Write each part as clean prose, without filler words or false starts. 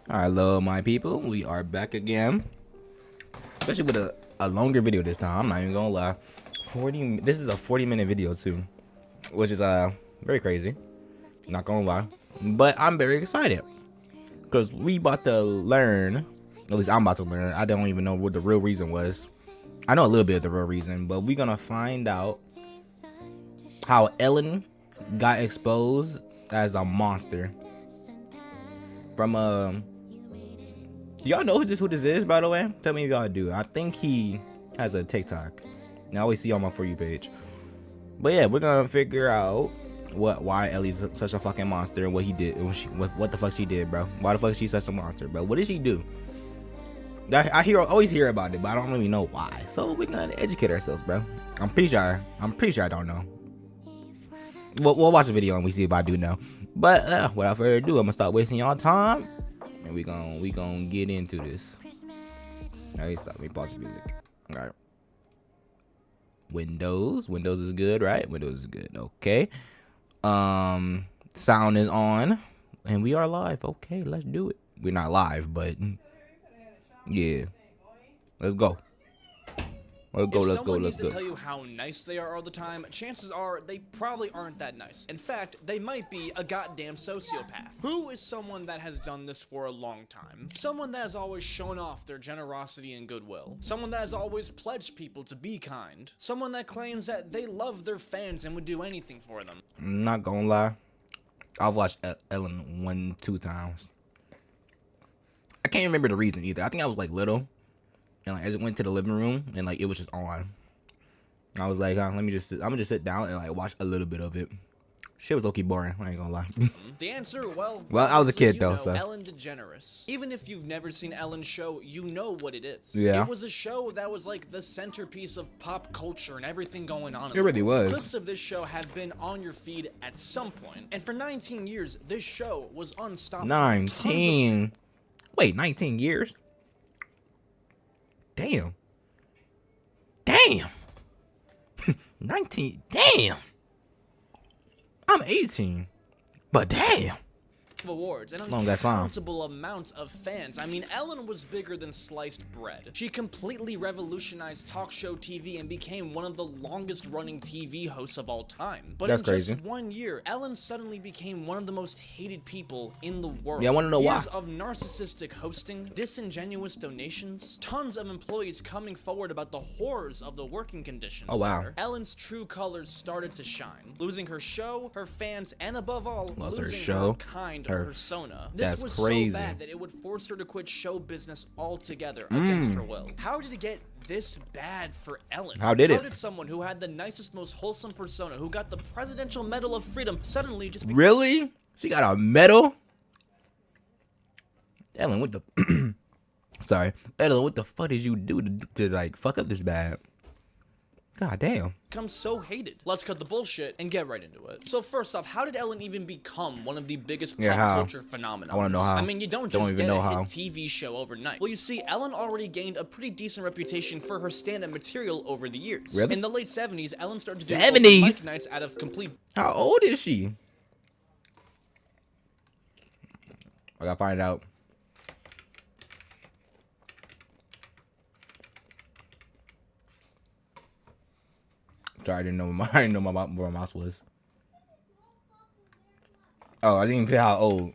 Hello, my people. We are back again, especially with a longer video this time. I'm not even gonna lie. 40. This is a 40-minute video too, which is very crazy. Not gonna lie, but I'm very excited because we about to learn. At least I'm about to learn. I don't even know what the real reason was. I know a little bit of the real reason, but we're gonna find out how Ellen got exposed as a monster from y'all know who this is, by the way? Tell me if y'all do. I think he has a TikTok. I always see on my For You page. But yeah, we're gonna figure out why Ellie's such a fucking monster and what he did, what the fuck she did, bro. Why the fuck is she such a monster, bro? What did she do? I always hear about it, but I don't really know why. So we're gonna educate ourselves, bro. I'm pretty sure I don't know. We'll watch the video and we see if I do know. But without further ado, I'm gonna stop wasting y'all time. And we gon' get into this. Alright, stop. Let me pause the music. Alright. Windows is good, right? Windows is good. Okay. Sound is on. And we are live. Okay, let's do it. We're not live, but yeah. Let's go. Let's go. If someone needs to tell you how nice they are all the time, chances are they probably aren't that nice. In fact, they might be a goddamn sociopath. Who is someone that has done this for a long time? Someone that has always shown off their generosity and goodwill. Someone that has always pledged people to be kind. Someone that claims that they love their fans and would do anything for them. I'm not gonna lie. I've watched Ellen 2 times. I can't remember the reason either. I think I was like little. And like I just went to the living room and like it was just on. I was like, I'm gonna just sit down and like watch a little bit of it. Shit was low-key boring, I ain't gonna lie. The answer, well, I was a kid though, so Ellen DeGeneres. Even if you've never seen Ellen's show, you know what it is. Yeah. It was a show that was like the centerpiece of pop culture and everything going on. It really was. Clips of this show have been on your feed at some point, and for 19 years, this show was unstoppable. 19. Wait, 19 years? Damn. 19. Damn. I'm 18. But damn. Awards and uncountable amounts of fans. I mean, Ellen was bigger than sliced bread. She completely revolutionized talk show TV and became one of the longest running TV hosts of all time. But in just 1 year, Ellen suddenly became one of the most hated people in the world. Yeah, I want to know why. Years of narcissistic hosting, disingenuous donations, tons of employees coming forward about the horrors of the working conditions. Oh wow. Ellen's true colors started to shine, losing her show, her fans, and above all, losing her show, her kind persona. That's this was crazy. so bad that it would force her to quit show business altogether against her will. How did it get this bad for Ellen? How did someone who had the nicest, most wholesome persona, who got the Presidential Medal of Freedom, suddenly just really? She got a medal? Ellen, what the sorry. Ellen, what the fuck did you do to like fuck up this bad? God damn. Become so hated. Let's cut the bullshit and get right into it. So first off, how did Ellen even become one of the biggest pop culture phenomena? I want to know how. I mean, you don't just get a hit TV show overnight. Well, you see, Ellen already gained a pretty decent reputation for her stand-up material over the years. Really? In the late 70s, Ellen started to do 70s? open mic nights out of complete... How old is she? I gotta find out. Sorry, I didn't know where my mouse was. Oh, I didn't even feel how old.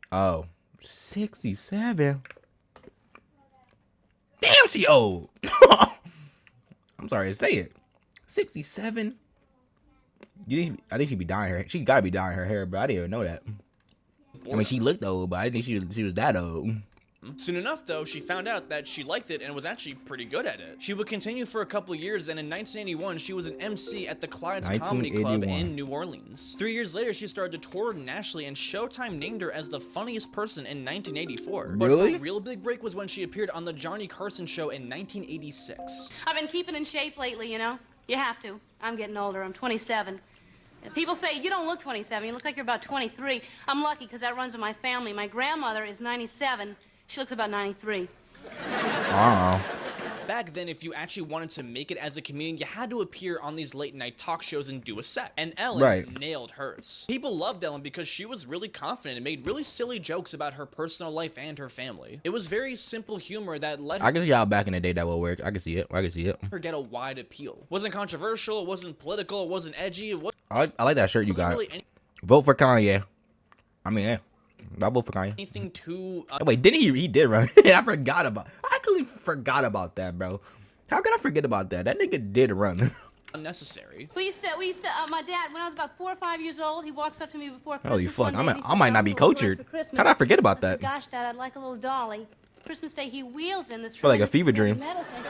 Oh, 67. Damn, she old. I'm sorry to say it. 67. I think she'd be dyeing her. She gotta be dyeing her hair, but I didn't even know that. I mean, she looked old, but I didn't think she was that old. Soon enough, though, she found out that she liked it and was actually pretty good at it. She would continue for a couple years, and in 1981, she was an MC at the Clyde's Comedy Club in New Orleans. 3 years later, she started to tour nationally, and Showtime named her as the funniest person in 1984. But her real big break was when she appeared on the Johnny Carson Show in 1986. I've been keeping in shape lately, you know. You have to. I'm getting older. I'm 27. People say, you don't look 27. You look like you're about 23. I'm lucky because that runs in my family. My grandmother is 97. She looks about 93. Oh. Back then, if you actually wanted to make it as a comedian, you had to appear on these late night talk shows and do a set. And Ellen nailed hers. People loved Ellen because she was really confident and made really silly jokes about her personal life and her family. It was very simple humor that let her, I can see how back in the day that will work. I can see it. her get a wide appeal. Wasn't controversial, it wasn't political, it wasn't edgy. I like that shirt you got. Really Vote for Kanye. I mean, yeah. I vote for Kanye. anything too Wait, didn't he did run? I forgot about. I actually forgot about that, bro. How could I forget about that? That nigga did run. unnecessary. We used to, my dad, when I was about 4 or 5 years old, he walks up to me before Christmas. Holy fuck, one day and he I says, might not be cultured. How'd I forget about I said, that? gosh, Dad, I'd like a little dolly. Christmas Day, he wheels in this Feel like a tremendous fever dream. metal thing.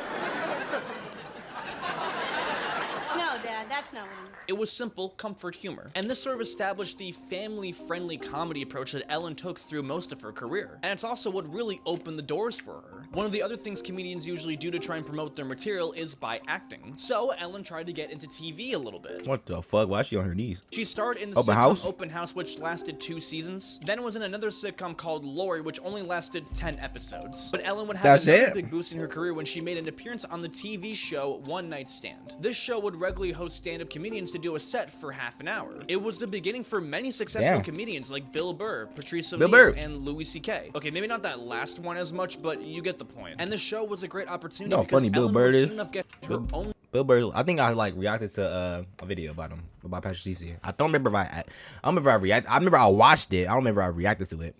No, Dad, that's not what he meant. It was simple, comfort humor. And this sort of established the family-friendly comedy approach that Ellen took through most of her career. And it's also what really opened the doors for her. One of the other things comedians usually do to try and promote their material is by acting. So Ellen tried to get into TV a little bit. What the fuck? Why is she on her knees? She starred in the sitcom Open House, which lasted 2 seasons. Then was in another sitcom called Lori, which only lasted 10 episodes. But Ellen would have another big boost in her career when she made an appearance on the TV show One Night Stand. This show would regularly host stand-up comedians to do a set for half an hour. It was the beginning for many successful comedians like Bill Burr, Patrice O'Neal, and Louis C.K. Okay, maybe not that last one as much, but you get the point. And the show was a great opportunity because funny Bill Ellen Burr would is. soon enough get her own. Bill Burr. I think I like reacted to a video about him, about Patrick CC. I don't remember if I don't remember if I reacted. I remember I watched it. I don't remember I reacted to it.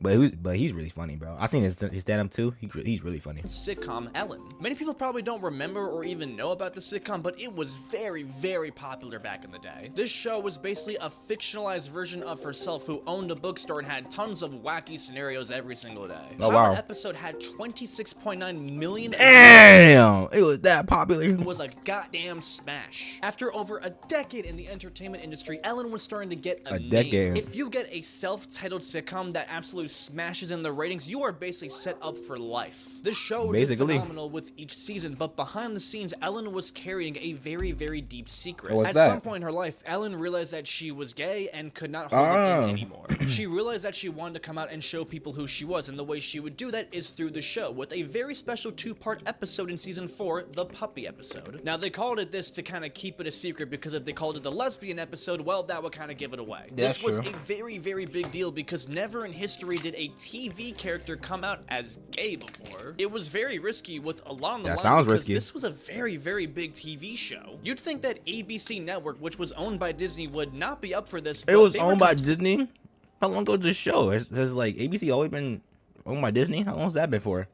But he's really funny, bro. I seen his stand-up too. He's really funny. Sitcom Ellen. Many people probably don't remember or even know about the sitcom, but it was very, very popular back in the day. This show was basically a fictionalized version of herself who owned a bookstore and had tons of wacky scenarios every single day. Oh, wow. The episode had 26.9 million. Damn! It was that popular. It was a goddamn smash. After over a decade in the entertainment industry, Ellen was starting to get a name. If you get a self-titled sitcom that absolutely smashes in the ratings, you are basically set up for life. This show did phenomenal with each season, but behind the scenes, Ellen was carrying a very, very deep secret. At some point in her life, Ellen realized that she was gay and could not hold it in anymore. She realized that she wanted to come out and show people who she was, and the way she would do that is through the show, with a very special 2-part episode in season 4, the puppy episode. Now, they called it this to kind of keep it a secret, because if they called it the lesbian episode, well, that would kind of give it away. This was a very, very big deal, because never in history did a TV character come out as gay before. It was very risky with along the line because this was a very, very big TV show. You'd think that ABC Network, which was owned by Disney, would not be up for this. It was owned by Disney? How long ago was this show? Has like ABC always been owned by Disney? How long has that been for?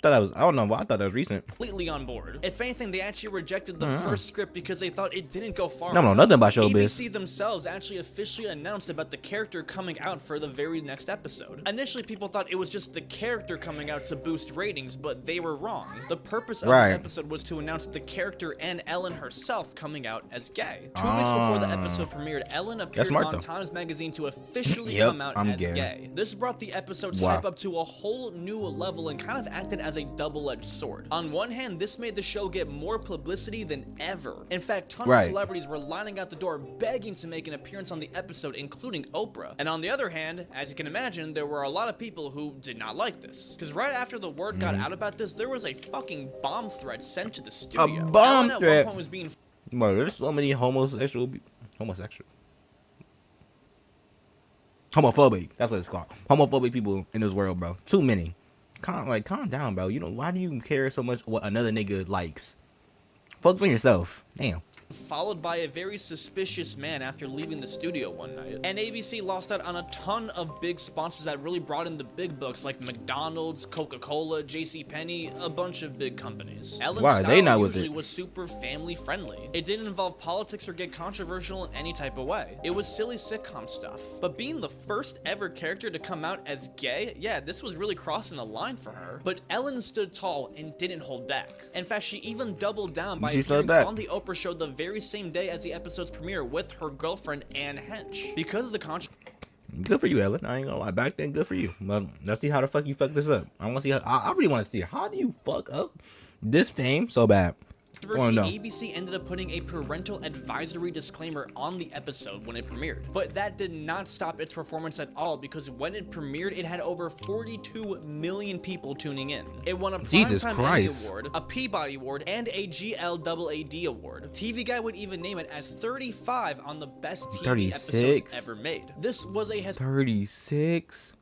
I don't know. I thought that was recent. Completely on board. If anything, they actually rejected the first script because they thought it didn't go far. No, nothing about showbiz. ABC themselves actually officially announced about the character coming out for the very next episode. Initially, people thought it was just the character coming out to boost ratings, but they were wrong. The purpose of this episode was to announce the character and Ellen herself coming out as gay. 2 weeks before the episode premiered, Ellen appeared on Times Magazine to officially come out as gay. This brought the episode's hype up to a whole new level and kind of acted as a double-edged sword. On one hand, this made the show get more publicity than ever. In fact, tons of celebrities were lining out the door begging to make an appearance on the episode, including Oprah. And on the other hand, as you can imagine, there were a lot of people who did not like this. Because right after the word got out about this, there was a fucking bomb threat sent to the studio. A bomb threat? At one point was being... Bro, there's so many homophobic. That's what it's called. Homophobic people in this world, bro. Too many. Calm down, bro. You know, why do you care so much what another nigga likes? Focus on yourself. Damn. Followed by a very suspicious man after leaving the studio one night. And ABC lost out on a ton of big sponsors that really brought in the big bucks like McDonald's, Coca-Cola, JCPenney, a bunch of big companies. Ellen's style usually was super family friendly. It didn't involve politics or get controversial in any type of way. It was silly sitcom stuff. But being the first ever character to come out as gay, yeah, this was really crossing the line for her. But Ellen stood tall and didn't hold back. In fact, she even doubled down by appearing on the Oprah show the very same day as the episode's premiere with her girlfriend Anne Hench. Because of the good for you, Ellen. I ain't gonna lie. Back then, good for you. But let's see how the fuck you fuck this up. I want to see. I really want to see how do you fuck up this fame so bad. ABC ended up putting a parental advisory disclaimer on the episode when it premiered, but that did not stop its performance at all, because when it premiered, it had over 42 million people tuning in. It won a Primetime Emmy Award, a Peabody Award, and a GLAAD Award. TV Guide would even name it as 35 on the best TV episodes ever made. This was a 36.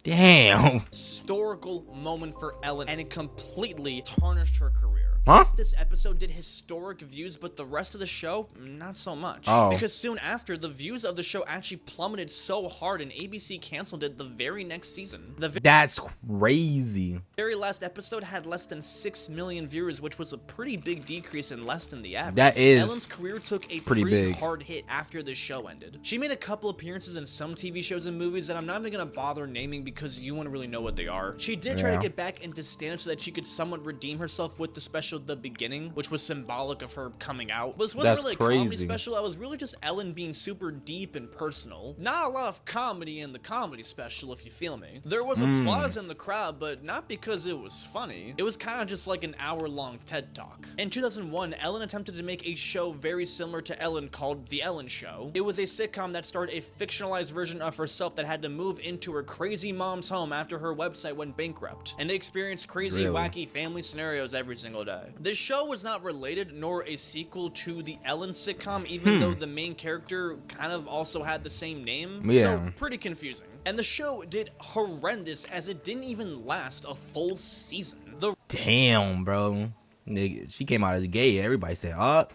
Damn. Historical moment for Ellen, and it completely tarnished her career. Huh? This episode did historic views, but the rest of the show, not so much. Because soon after, the views of the show actually plummeted so hard, and ABC canceled it the very next season. That's crazy. Very last episode had less than 6 million viewers, which was a pretty big decrease in less than the average. That is Ellen's career took a pretty hard hit after the show ended. She made a couple appearances in some TV shows and movies that I'm not even gonna bother naming because you wouldn't really know what they are. She did try to get back into stand-up so that she could somewhat redeem herself with the special The Beginning, which was symbolic of her coming out. But this wasn't really a comedy special. It was really just Ellen being super deep and personal. Not a lot of comedy in the comedy special, if you feel me. There was applause in the crowd, but not because it was funny. It was kind of just like an hour-long TED Talk. In 2001, Ellen attempted to make a show very similar to Ellen called The Ellen Show. It was a sitcom that starred a fictionalized version of herself that had to move into her crazy mom's home after her website went bankrupt, and they experienced crazy, wacky family scenarios every single day. This show was not related nor a sequel to the Ellen sitcom, even though the main character kind of also had the same name. So pretty confusing. And the show did horrendous, as it didn't even last a full season. Damn, bro. Nigga, she came out as gay. Everybody said, "Oh,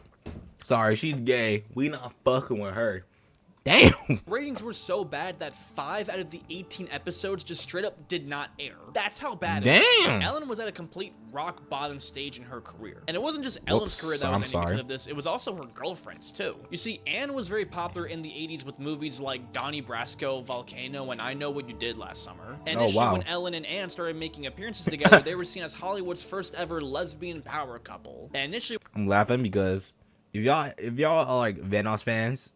sorry, she's gay. We not fucking with her." Damn. Ratings were so bad that 5 out of the 18 episodes just straight up did not air. That's how bad it was. Ellen was at a complete rock bottom stage in her career. And it wasn't just Ellen's career that was ending because of this, it was also her girlfriend's too. You see, Anne was very popular in the 80s with movies like Donnie Brasco, Volcano, and I Know What You Did Last Summer. And when Ellen and Anne started making appearances together, they were seen as Hollywood's first ever lesbian power couple. And initially, I'm laughing because if y'all are like Vanoss fans,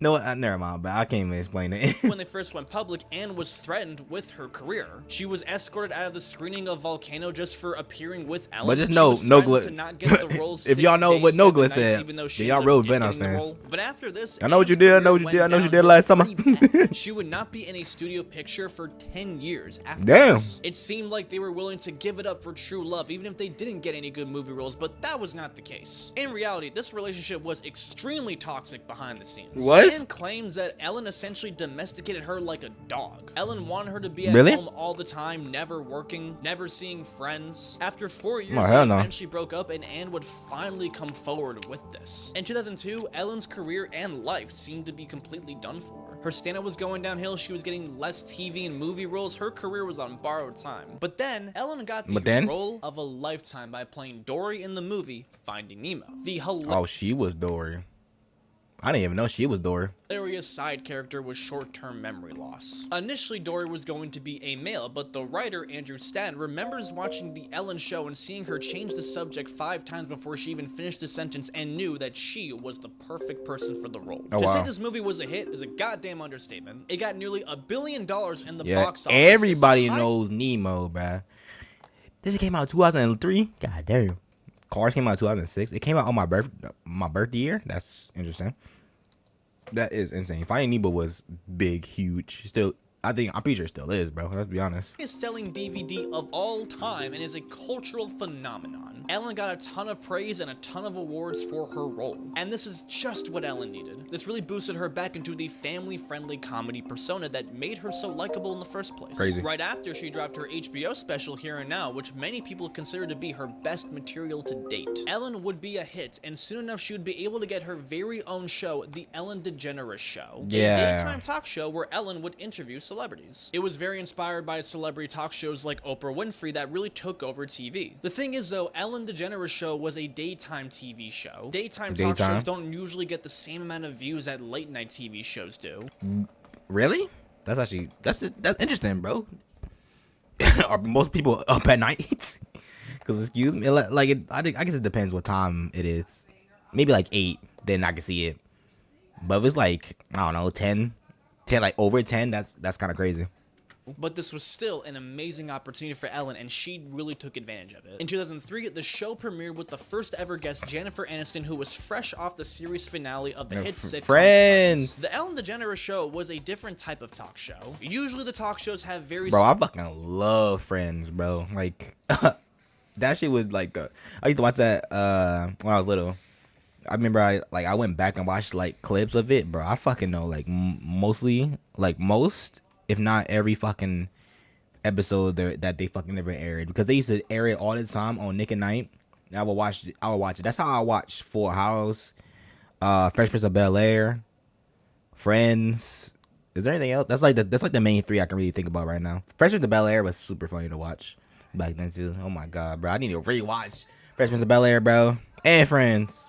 never mind, but I can't even explain it. When they first went public, Anne was threatened with her career. She was escorted out of the screening of Volcano just for appearing with Ellen. But just no Glex. If y'all know what no Glex said, then y'all real Vanoss fans. But after this, I know what you did. I know what you did last summer. She would not be in a studio picture for 10 years after Damn. This. It seemed like they were willing to give it up for true love, even if they didn't get any good movie roles, but that was not the case. In reality, this relationship was extremely toxic behind the scenes. What? Anne claims that Ellen essentially domesticated her like a dog. Ellen wanted her to be at home all the time, never working, never seeing friends. After 4 years, they eventually broke up, and Anne would finally come forward with this. In 2002, Ellen's career and life seemed to be completely done for. Her stand-up was going downhill, she was getting less TV and movie roles, her career was on borrowed time. But then, Ellen got the role of a lifetime by playing Dory in the movie Finding Nemo. She was Dory. I didn't even know she was Dory. Hilarious side character with short-term memory loss. Initially, Dory was going to be a male, but the writer, Andrew Stanton, remembers watching The Ellen Show and seeing her change the subject 5 times before she even finished the sentence, and knew that she was the perfect person for the role. To say this movie was a hit is a goddamn understatement. It got nearly $1 billion in the box office. Everybody knows Nemo, bruh. This came out in 2003? God damn. Cars came out in 2006. It came out on my birthday year. That's interesting. That is insane. Finding Nemo was big, huge. Still, I'm pretty sure it still is, bro. Let's be honest. It's selling DVD of all time and is a cultural phenomenon. Ellen got a ton of praise and a ton of awards for her role. And this is just what Ellen needed. This really boosted her back into the family-friendly comedy persona that made her so likable in the first place. Crazy. Right after, she dropped her HBO special Here and Now, which many people consider to be her best material to date. Ellen would be a hit, and soon enough she would be able to get her very own show, The Ellen DeGeneres Show. A daytime talk show where Ellen would interview celebrities. It was very inspired by celebrity talk shows like Oprah Winfrey that really took over TV. The thing is though, Ellen DeGeneres Show was a daytime TV show. Daytime talk shows don't usually get the same amount of views that late night TV shows do. Really? That's interesting, bro. Are most people up at night? Because excuse me, I guess it depends what time it is. Maybe like 8, then I can see it. But if it's like, I don't know, 10, like over 10, that's kind of crazy. But this was still an amazing opportunity for Ellen, and she really took advantage of it. In 2003, the show premiered with the first ever guest, Jennifer Aniston, who was fresh off the series finale of the hit sitcom Friends. The Ellen DeGeneres Show was a different type of talk show. Usually the talk shows have very... Bro, I fucking love Friends, bro. Like, that shit was like I used to watch that when I was little. I remember I went back and watched like clips of it, bro. I fucking know like mostly, like most, if not every fucking episode that they fucking never aired, because they used to air it all the time on Nick at Night. And I would watch it. That's how I watched Full House, Fresh Prince of Bel-Air, Friends. Is there anything else? That's like the main three I can really think about right now. Fresh Prince of Bel-Air was super funny to watch back then too. Oh my god, bro, I need to rewatch Fresh Prince of Bel-Air, bro, and Friends.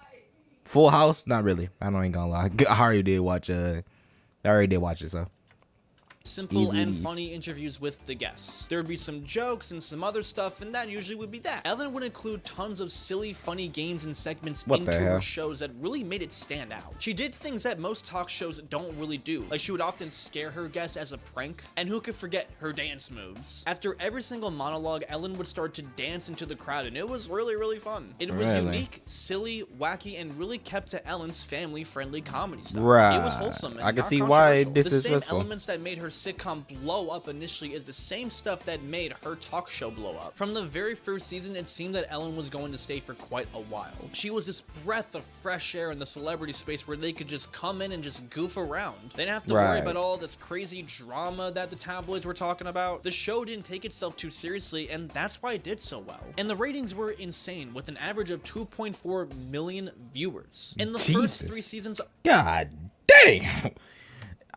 Full House, not really. I ain't gonna lie. I already did watch it, so. Simple and funny interviews with the guests. There would be some jokes and some other stuff, and that usually would be that. Ellen would include tons of silly, funny games and segments into her shows that really made it stand out. She did things that most talk shows don't really do. Like, she would often scare her guests as a prank, and who could forget her dance moves? After every single monologue, Ellen would start to dance into the crowd, and it was really, really fun. It was unique, silly, wacky, and really kept to Ellen's family-friendly comedy style. Right. It was wholesome and I can see why this is the same elements that made her sitcom blow up initially is the same stuff that made her talk show blow up. From the very first season, it seemed that Ellen was going to stay for quite a while. She was this breath of fresh air in the celebrity space where they could just come in and just goof around. They didn't have to worry about all this crazy drama that the tabloids were talking about. The show didn't take itself too seriously, and that's why it did so well. And the ratings were insane, with an average of 2.4 million viewers. In the first 3 seasons... God dang!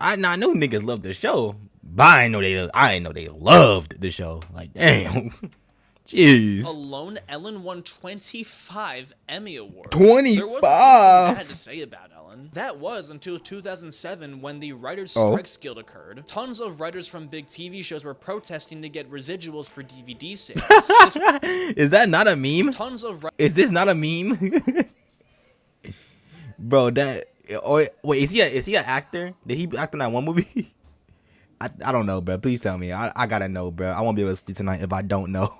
I know niggas loved the show, but I didn't know they loved the show. Like, damn. Jeez. Alone, Ellen won 25 Emmy Awards. 25? There wasn't anything bad to say about Ellen. That was until 2007 when the Writers' Strikes Guild occurred. Tons of writers from big TV shows were protesting to get residuals for DVD sales. Is that not a meme? Is this not a meme? Bro, that... Or wait, is he an actor? Did he act in that one movie? I don't know, bro. Please tell me. I gotta know, bro. I won't be able to sleep tonight if I don't know.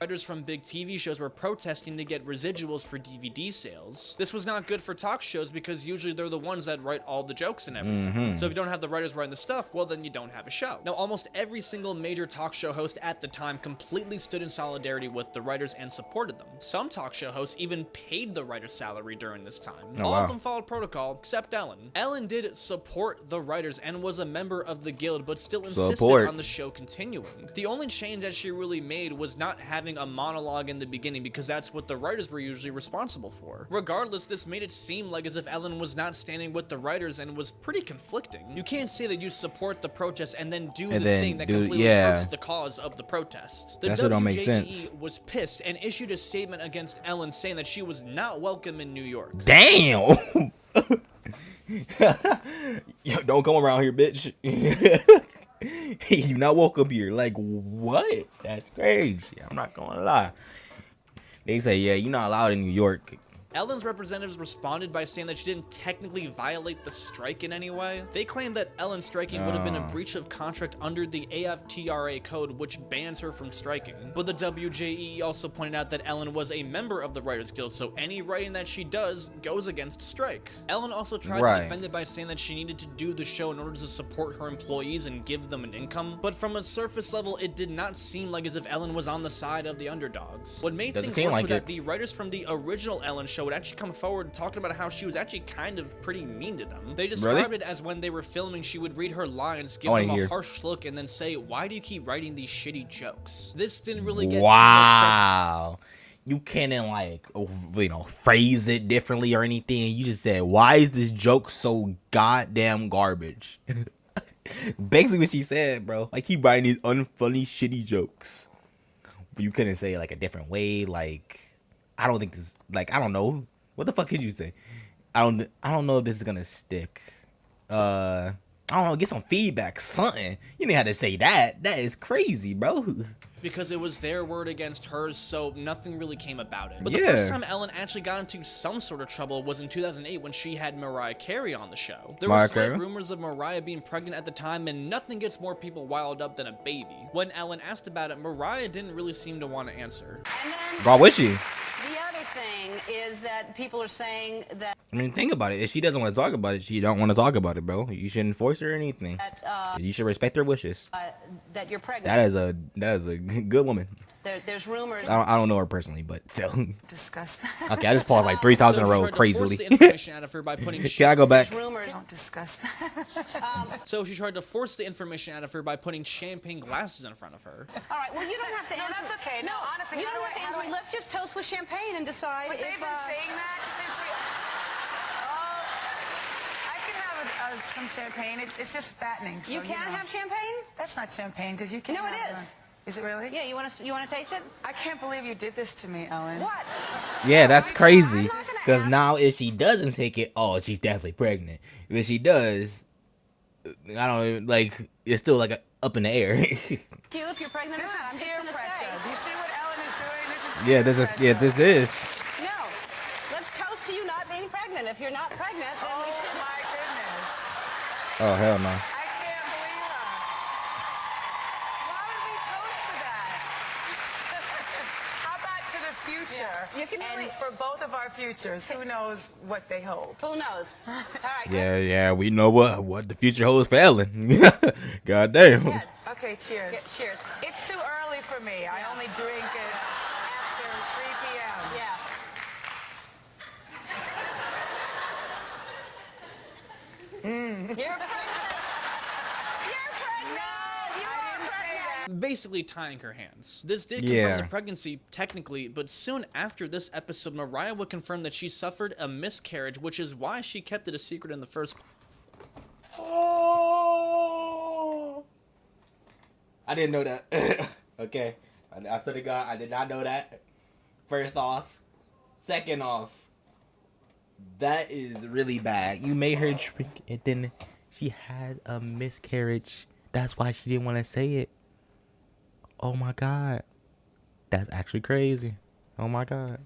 Writers from big TV shows were protesting to get residuals for DVD sales. This was not good for talk shows because usually they're the ones that write all the jokes and everything. So if you don't have the writers writing the stuff, well, then you don't have a show. Now, almost every single major talk show host at the time completely stood in solidarity with the writers and supported them. Some talk show hosts even paid the writer's salary during this time. All of them followed protocol, except Ellen. Ellen did support the writers and was a member of the guild, but still insisted on the show continuing. The only change that she really made was not having a monologue in the beginning, because that's what the writers were usually responsible for. Regardless, this made it seem like as if Ellen was not standing with the writers and was pretty conflicting. You can't say that you support the protest and then do the thing that completely hurts the cause of the protest. The WJE was pissed and issued a statement against Ellen saying that she was not welcome in New York. Damn! Yo, don't come around here, bitch. You're not welcome here. Like, what? That's crazy. I'm not gonna lie. They say, yeah, you're not allowed in New York. Ellen's representatives responded by saying that she didn't technically violate the strike in any way. They claimed that Ellen striking would have been a breach of contract under the AFTRA code, which bans her from striking. But the WJE also pointed out that Ellen was a member of the Writers Guild, so any writing that she does goes against strike. Ellen also tried to defend it by saying that she needed to do the show in order to support her employees and give them an income. But from a surface level, it did not seem like as if Ellen was on the side of the underdogs. What made things worse was that the writers from the original Ellen show would actually come forward talking about how she was actually kind of pretty mean to them. They described it as when they were filming, she would read her lines, give them a harsh look, and then say, "Why do you keep writing these shitty jokes?" This didn't really get wow. You can't phrase it differently or anything. You just said, "Why is this joke so goddamn garbage?" Basically what she said, bro. Like, keep writing these unfunny, shitty jokes. But you couldn't say it like a different way. Like, I don't think this. Like, I don't know. What the fuck could you say? I don't know if this is gonna stick. I don't know, get some feedback, something. You didn't have to say that. That is crazy, bro. Because it was their word against hers, so nothing really came about it. But the Yeah. first time Ellen actually got into some sort of trouble was in 2008 when she had Mariah Carey on the show. There were slight rumors of Mariah being pregnant at the time, and nothing gets more people wild up than a baby. When Ellen asked about it, Mariah didn't really seem to want to answer. Bro, was she? The other thing is that people are saying that... I mean, think about it. If she doesn't want to talk about it, she don't want to talk about it, bro. You shouldn't force her or anything. You should respect her wishes. That you're pregnant. That is a good woman. There's rumors. I don't know her personally, but still. Discuss that. Okay, I just paused like 3 times in a row, crazily. Can I go back? Rumors. Don't discuss that. So she tried to force the information out of her by putting champagne glasses in front of her. All right, well, you don't have to answer. No, that's okay. No, honestly, you don't have to answer me. Let's just toast with champagne and decide But if... they've been saying that since we... Oh, I can have some champagne. It's just fattening. So, you can have champagne? That's not champagne, because you can't No, it have is. Is it really? Yeah, you want to taste it? I can't believe you did this to me, Ellen. What? Yeah, that's crazy. I'm not gonna Because ask. now if she doesn't take it, oh, she's definitely pregnant. If she does, I don't know, like, it's still like up in the air. You, if you're pregnant or This not, I'm is just peer gonna pressure. say. Do you see what Ellen is doing? This is Yeah, peer this is. No. Let's toast to you not being pregnant. If you're not pregnant, then we Oh, should... my goodness. Oh, hell no. I can't believe her. Why would we toast to that? How about to the future? Yeah, you can And really- for both of our futures, who knows what they hold? Who knows? All right, good. Yeah, we know what the future holds for Ellen. God damn. Good. Okay, cheers. Yeah, cheers. It's too early for me. I only drink it after 3 p.m. Yeah. You're pregnant. You're pregnant. I didn't say that. Basically tying her hands. This did Yeah. confirm the pregnancy technically, but soon after this episode, Mariah would confirm that she suffered a miscarriage, which is why she kept it a secret in the first place. Oh. I didn't know that. Okay. I swear to God, I did not know that. First off. Second off. That is really bad. You made her drink and then she had a miscarriage. That's why she didn't want to say it. Oh my God. That's actually crazy. Oh my God.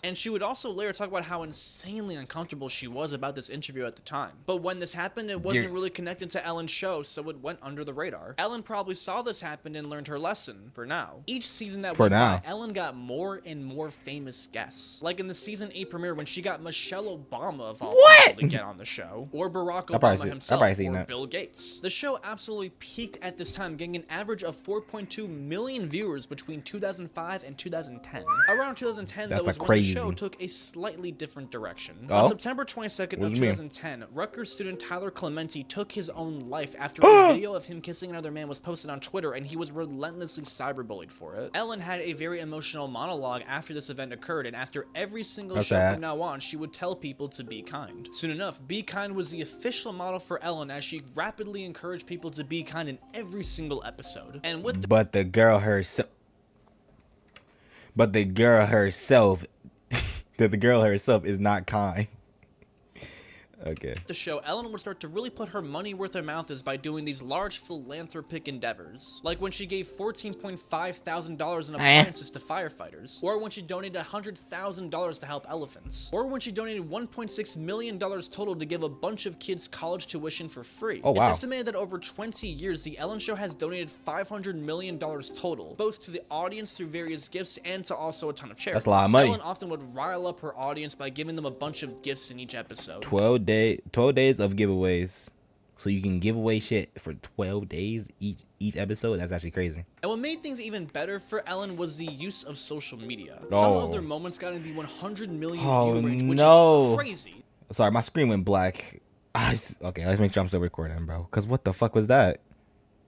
And she would also later talk about how insanely uncomfortable she was about this interview at the time. But when this happened, it wasn't really connected to Ellen's show, so it went under the radar. Ellen probably saw this happen and learned her lesson, for now. Each season that went by, Ellen got more and more famous guests. Like in the season 8 premiere when she got Michelle Obama of all people to get on the show. Or Barack Obama himself, or Bill Gates. The show absolutely peaked at this time, getting an average of 4.2 million viewers between 2005 and 2010. Around 2010, that was when the show took a slightly different direction. On September 22nd of 2010, Rutgers student Tyler Clementi took his own life after a video of him kissing another man was posted on Twitter, and he was relentlessly cyberbullied for it. Ellen had a very emotional monologue after this event occurred, and after every single show from now on, she would tell people to be kind. Soon enough, Be Kind was the official model for Ellen, as she rapidly encouraged people to be kind in every single episode. And with But the girl herself, the girl herself is not kind. Okay. The show, Ellen would start to really put her money where her mouth is by doing these large philanthropic endeavors. Like when she gave $14.5 thousand in appliances to firefighters. Or when she donated $100,000 to help elephants. Or when she donated $1.6 million total to give a bunch of kids college tuition for free. Oh, wow. It's estimated that over 20 years, The Ellen Show has donated $500 million total. Both to the audience through various gifts and to also a ton of charities. That's a lot of money. Ellen often would rile up her audience by giving them a bunch of gifts in each episode. 12 days of giveaways, so you can give away shit for 12 days each episode. That's actually crazy. And what made things even better for Ellen was the use of social media. Some of their moments got in the 100 million view range, which is crazy. Sorry, my screen went black. Okay, let's make sure I'm still recording, bro, because what the fuck was that?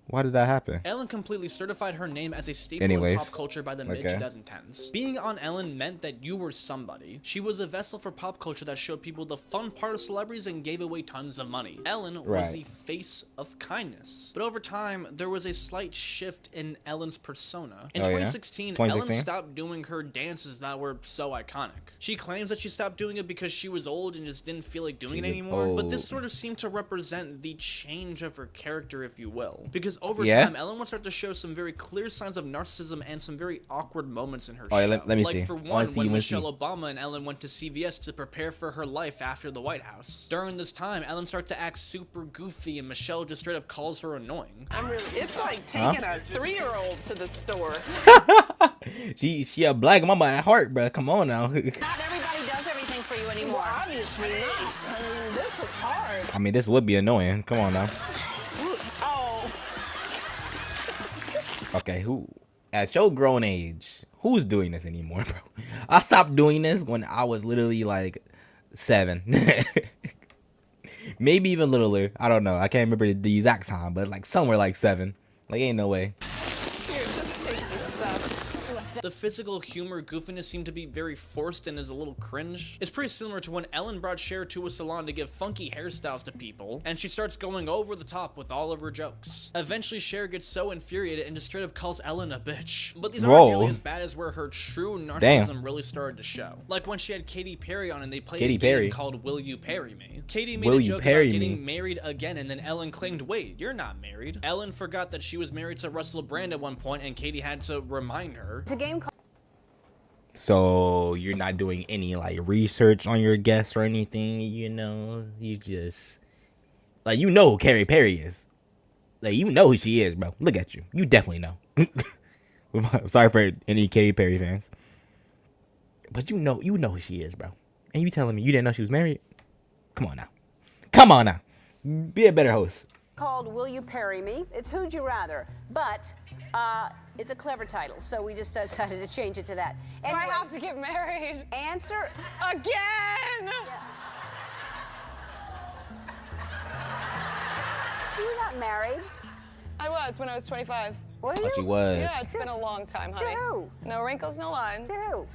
Why did that happen? Ellen completely certified her name as a staple Anyways, in pop culture by the mid-2010s. Being on Ellen meant that you were somebody. She was a vessel for pop culture that showed people the fun part of celebrities and gave away tons of money. Ellen was the face of kindness. But over time, there was a slight shift in Ellen's persona. In 2016, Ellen stopped doing her dances that were so iconic. She claims that she stopped doing it because she was old and just didn't feel like doing it anymore. But this sort of seemed to represent the change of her character, if you will. Because over time, Ellen would start to show some very clear signs of narcissism and some very awkward moments in her show. Let me see. Like for one, when Michelle Obama and Ellen went to CVS to prepare for her life after the White House. During this time, Ellen started to act super goofy and Michelle just straight up calls her annoying. It's like taking a 3-year-old to the store. she a black mama at heart, bro. Come on now. Not everybody does everything for you anymore. Well, obviously not. I mean, this was hard. I mean, this would be annoying. Come on now. Oh. Okay, who at your grown age, who's doing this anymore, bro? I stopped doing this when I was literally like 7. Maybe even littler. I don't know. I can't remember the exact time, but like somewhere like 7. Like ain't no way. Here, just take this stuff. The physical humor goofiness seemed to be very forced and is a little cringe. It's pretty similar to when Ellen brought Cher to a salon to give funky hairstyles to people, and she starts going over the top with all of her jokes. Eventually, Cher gets so infuriated and just straight up calls Ellen a bitch. But these aren't nearly as bad as where her true narcissism really started to show. Like when she had Katy Perry on and they played a game called Will You Marry Me? Katy made a joke about getting married again, and then Ellen claimed, wait, you're not married. Ellen forgot that she was married to Russell Brand at one point, and Katy had to remind her. It's a game called... So you're not doing any like research on your guests or anything, you know? You just like you know who Katy Perry is. Like you know who she is, bro. Look at you. You definitely know. Sorry for any Katy Perry fans. But you know who she is, bro. And you telling me you didn't know she was married? Come on now. Come on now. Be a better host. Called Will You Marry Me? It's Who'd You Rather, but it's a clever title, so we just decided to change it to that. Anyway, do I have to get married? Answer again. You're not married. I was when I was 25. What are you? She was. Yeah, it's been a long time, honey. To who? No wrinkles, no lines. To who?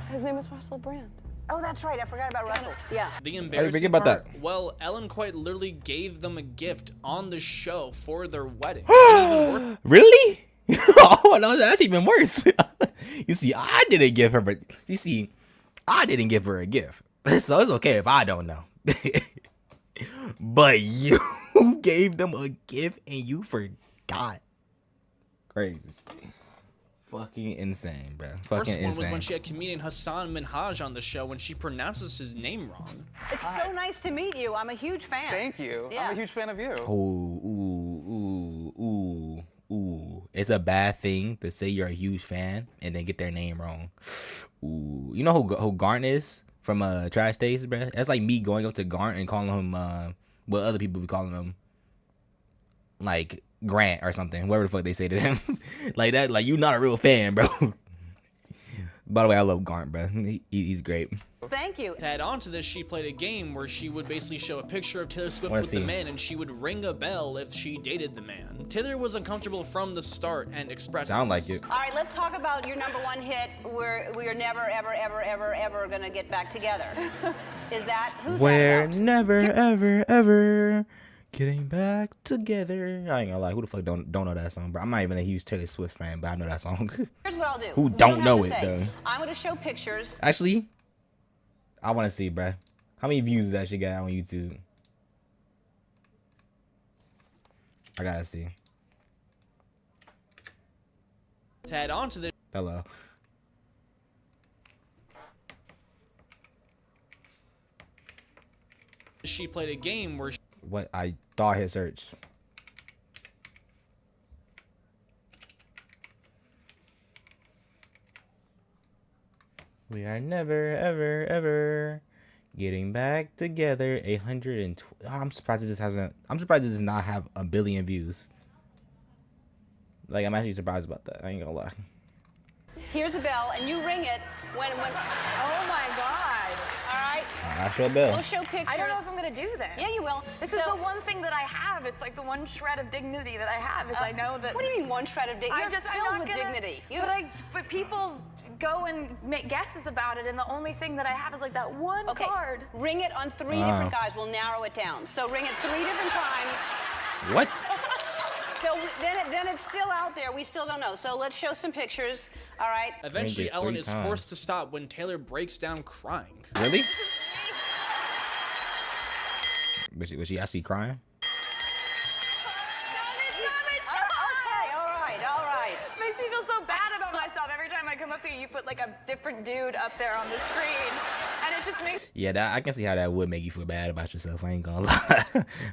His name is Russell Brand. Oh, that's right. I forgot about Russell. Yeah. The embarrassing part, well, Ellen quite literally gave them a gift on the show for their wedding. Really? Oh, no, that's even worse. You see, I didn't give her, but you see, I didn't give her a gift. So it's okay if I don't know. But you gave them a gift and you forgot. Crazy. Fucking insane, bro. Fucking insane. First one was when she had comedian Hassan Minhaj on the show when she pronounces his name wrong. It's so nice to meet you. I'm a huge fan. Thank you. Yeah. I'm a huge fan of you. Ooh. It's a bad thing to say you're a huge fan and then get their name wrong. Ooh. You know who Garnt is from Tri-States, bro? That's like me going up to Garnt and calling him what other people be calling him, like Grant or something, whatever the fuck they say to him. Like that, like you not a real fan, bro. By the way, I love Garnt, bro. He's great. Thank you. To add on to this, she played a game where she would basically show a picture of Taylor Swift with the man, and she would ring a bell if she dated the man. Taylor was uncomfortable from the start and expressed Sound like it. All right, let's talk about your #1 hit. We are never, ever, ever, ever, ever gonna get back together. Is that who's We're that about? never, ever, ever getting back together. I ain't gonna lie, who the fuck don't know that song, bro? I'm not even a huge Taylor Swift fan, but I know that song. Here's what I'll do. Who You don't know have it to say. though? I'm gonna show pictures. Actually, I want to see, bro. How many views does that shit got on YouTube? I gotta see. To add on to this, Hello. she played a game where What? I thought I hit search. We are never, ever, ever getting back together. 820. I'm surprised this hasn't. I'm surprised it does not have a billion views. Like, I'm actually surprised about that. I ain't gonna lie. Here's a bell, and you ring it when. Oh my God! All right. I sure will. We'll show pictures. I don't know if I'm gonna do this. Yeah, you will. This is the one thing that I have. It's like the one shred of dignity that I have is I know that. What do you mean one shred of dignity? I'm You're not filled with gonna, dignity. But people go and make guesses about it, and the only thing that I have is like that one card. Ring it on 3 different guys. We'll narrow it down. So ring it 3 different times. What? So then it's still out there. We still don't know. So let's show some pictures. All right. Eventually, Ellen is forced to stop when Taylor breaks down crying. Really? Was she actually crying? Okay. All right. It makes me feel so bad about myself. Every time I come up here, you put like a different dude up there on the screen. And it just makes I can see how that would make you feel bad about yourself. I ain't gonna lie.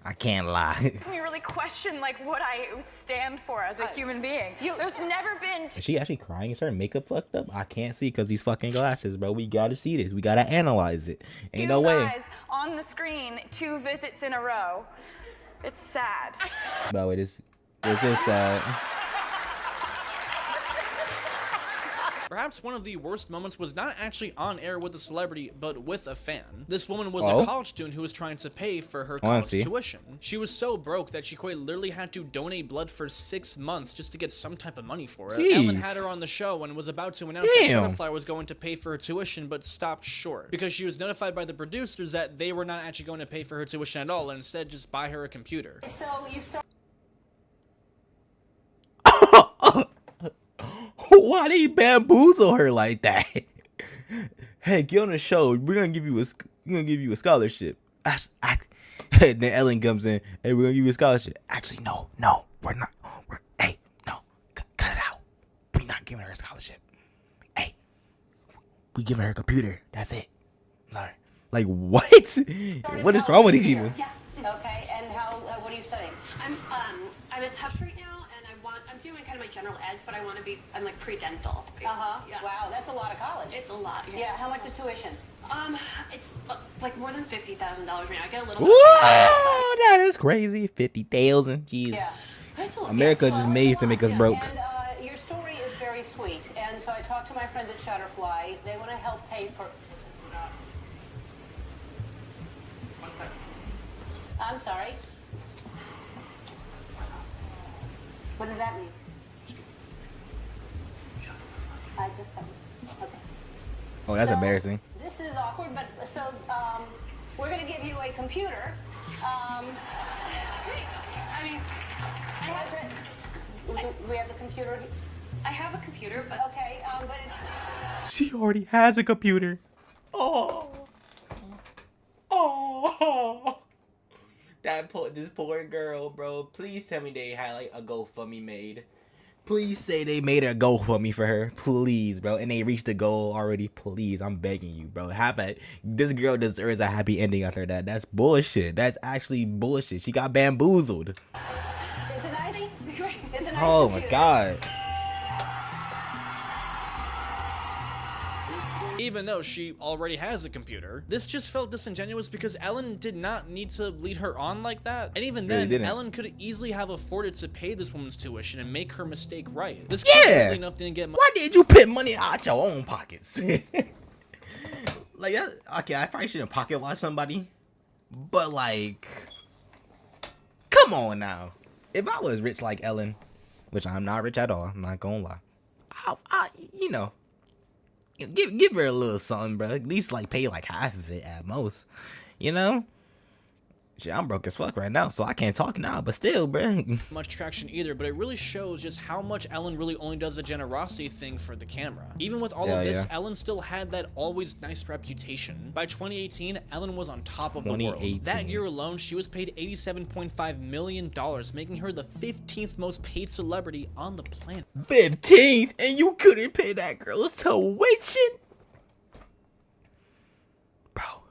I can't lie. me really question like what I stand for as a human being. There's never been Is she actually crying? Is her makeup fucked up? I can't see because these fucking glasses, bro. We gotta see this. We gotta analyze it. Ain't no way. guys on the screen 2 visits in a row. It's sad. Bro, this is sad. Perhaps one of the worst moments was not actually on air with a celebrity, but with a fan. This woman was Oh? a college student who was trying to pay for her college tuition. She was so broke that she quite literally had to donate blood for 6 months just to get some type of money for it. Jeez. Ellen had her on the show and was about to announce that Shutterfly was going to pay for her tuition, but stopped short because she was notified by the producers that they were not actually going to pay for her tuition at all and instead just buy her a computer. So you start. Why they bamboozle her like that? Hey, get on the show. We're gonna give you a scholarship. Then Ellen comes in. Hey, we're gonna give you a scholarship. Actually, no, we're not. Hey, no, cut it out. We're not giving her a scholarship. Hey, we giving her a computer. That's it. Sorry. Like what? What is wrong with these people? Yeah. Okay. And what are you studying? I'm at Tufts right now, and I'm doing kind of my general eds, but I'm like pre-dental. Uh-huh. Yeah. Wow, that's a lot of college. It's a lot. Yeah, how much is tuition? It's like more than $50,000 right now. I get a little. Whoa, that is crazy. 50,000. Jeez. Yeah. It's a lot. America just made to make us broke. And your story is very sweet. And so I talked to my friends at Shutterfly. They want to help pay for. I'm sorry. What does that mean? I just haven't. Okay. Oh, that's embarrassing. This is awkward, but so we're going to give you a computer. I mean, I have the. We have the computer. I have a computer, but Okay, but it's. She already has a computer. Oh. This poor girl, bro. Please tell me they had like a GoFundMe made. Please say they made a GoFundMe for her. Please, bro. And they reached the goal already. Please, I'm begging you, bro. This girl deserves a happy ending after that. That's bullshit. That's actually bullshit. She got bamboozled. It's a nice. It's a nice Oh my computer. god. Even though she already has a computer, this just felt disingenuous because Ellen did not need to lead her on like that. And even then, didn't. Ellen could easily have afforded to pay this woman's tuition and make her mistake right. This Yeah. clearly enough didn't get Why did you put money out your own pockets? Like, okay, I probably shouldn't pocket watch somebody, but like, come on now. If I was rich like Ellen, which I'm not rich at all, I'm not gonna lie, I you know, give her a little something, bro. At least like pay like half of it at most, you know. Shit, I'm broke as fuck right now, so I can't talk now, but still, bro. much traction either, but it really shows just how much Ellen really only does a generosity thing for the camera. Even with all of this, Ellen still had that always nice reputation. By 2018, Ellen was on top of the world. That year alone, she was paid $87.5 million, making her the 15th most paid celebrity on the planet. 15th, and you couldn't pay that girl's tuition? Bro,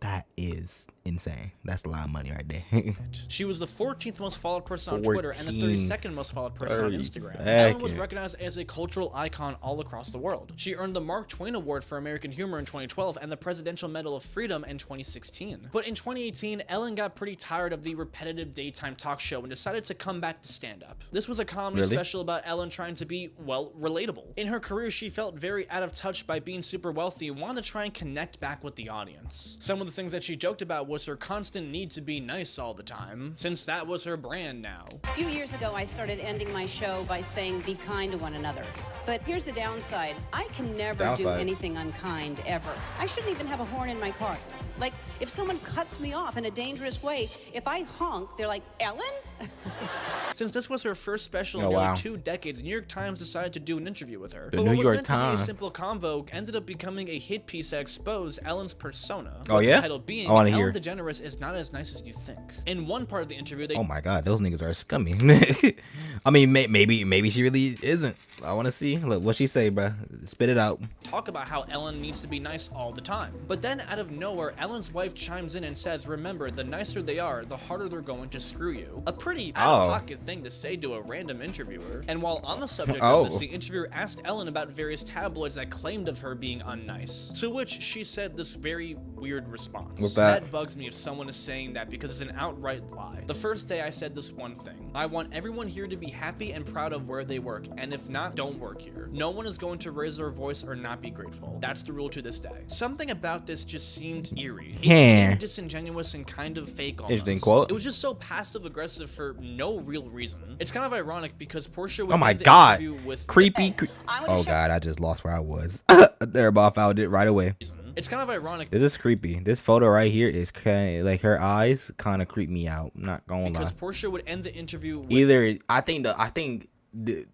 that is insane. That's a lot of money right there. She was the 14th most followed person on Twitter and the 32nd most followed person on Instagram. 32nd. Ellen was recognized as a cultural icon all across the world. She earned the Mark Twain Award for American Humor in 2012 and the Presidential Medal of Freedom in 2016. But in 2018, Ellen got pretty tired of the repetitive daytime talk show and decided to come back to stand-up. This was a comedy special about Ellen trying to be, well, relatable. In her career, she felt very out of touch by being super wealthy and wanted to try and connect back with the audience. Some of the things that she joked about was her constant need to be nice all the time, since that was her brand now. A few years ago, I started ending my show by saying, be kind to one another. But here's the downside. I can never do anything unkind, ever. I shouldn't even have a horn in my car. Like, if someone cuts me off in a dangerous way, if I honk, they're like, Ellen? Since this was her first special in nearly 2 decades, New York Times decided to do an interview with her. The but New what was York meant to be Times. a simple convo ended up becoming a hit piece that exposed Ellen's persona. Oh, with yeah? The title being, I wanna Ellen hear. DeGeneres is not as nice as you think. In one part of the interview, they Oh my god, those niggas are scummy. I mean, maybe she really isn't. I want to see. Look, what she say, bruh? Spit it out. talk about how Ellen needs to be nice all the time. But then out of nowhere, Ellen's wife chimes in and says, remember, the nicer they are, the harder they're going to screw you. A pretty out-of-pocket thing to say to a random interviewer. And while on the subject of this, the interviewer asked Ellen about various tabloids that claimed of her being unnice. To which she said this very weird response. What's that? That bugs me if someone is saying that because it's an outright lie. The first day I said this one thing. I want everyone here to be happy and proud of where they work, and if not, don't work here. No one is going to raise their voice or not be grateful. That's the rule to this day. Something about this just seemed eerie. It seemed disingenuous and kind of fake almost. Interesting quote. It was just so passive aggressive for no real reason. It's kind of ironic because Portia would Oh my end the god. interview with Creepy. Oh god, I just lost where I was. There, I found it right away. It's kind of ironic. This is creepy. This photo right here is kind of like her eyes kind of creep me out. I'm not gonna lie. Because Portia would end the interview with Either I think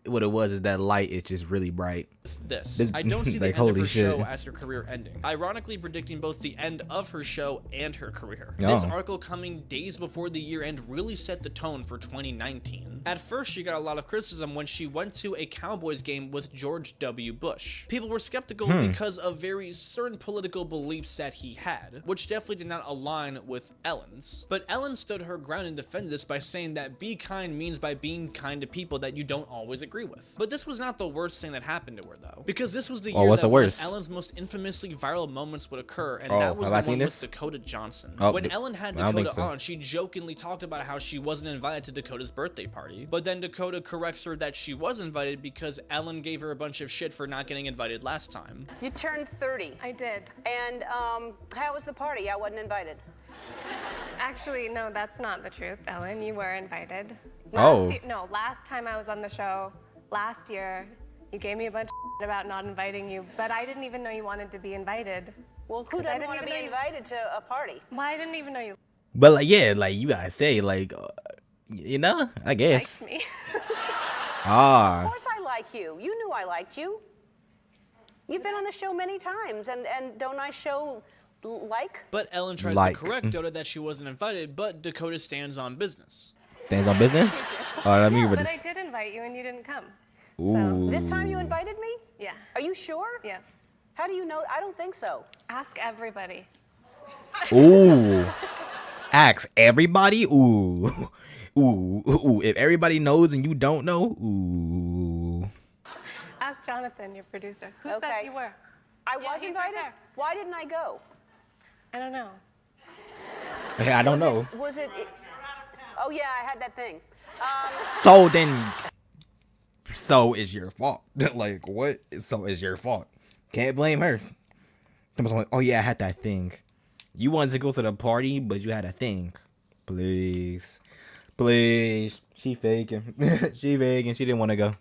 what it was is that light is just really bright. this. I don't see the like, end of holy her shit. show as her career ending. Ironically predicting both the end of her show and her career. Oh. This article coming days before the year end really set the tone for 2019. At first, she got a lot of criticism when she went to a Cowboys game with George W. Bush. People were skeptical because of very certain political beliefs that he had, which definitely did not align with Ellen's. But Ellen stood her ground and defended this by saying that be kind means by being kind to people that you don't always agree with. But this was not the worst thing that happened to her, though, because this was the year what's that the one of worst? Ellen's most infamously viral moments would occur, and Oh, that was have I the seen one this? with Dakota Johnson. Oh, When Ellen had I don't think Dakota so. on, she jokingly talked about how she wasn't invited to Dakota's birthday party, but then Dakota corrects her that she was invited because Ellen gave her a bunch of shit for not getting invited last time. You turned 30. I did. And how was the party? I wasn't invited. Actually, no, that's not the truth, Ellen. You were invited. Oh. Last time I was on the show, last year, you gave me a bunch of shit about not inviting you, but I didn't even know you wanted to be invited. Well, who 'Cause I doesn't didn't want to even be know you- invited to a party? Well, I didn't even know you But like, yeah, like you gotta say, like, you know, I guess. liked me. Of Ah, course I like you. You knew I liked you. You've been on the show many times, and don't I show like? But Ellen tries Like. to correct Dakota that she wasn't invited, but Dakota stands on business. stands on business. Let me read But I this. did invite you and you didn't come. Ooh. This time you invited me? Yeah. Are you sure? Yeah. How do you know? I don't think so. Ask everybody. Ooh. Ask everybody. Ooh. Ooh. If everybody knows and you don't know. Ooh. Ask Jonathan, your producer. Who Okay. said you were? I Yeah, was he's right invited? there. Why didn't I go? I don't know. Hey, I don't know. Was it? Oh yeah, I had that thing. So then, so is your fault. Like what? So is your fault. Can't blame her. Someone's like, oh yeah, I had that thing. You wanted to go to the party, but you had a thing. Please. She faking. She faking. She didn't want to go.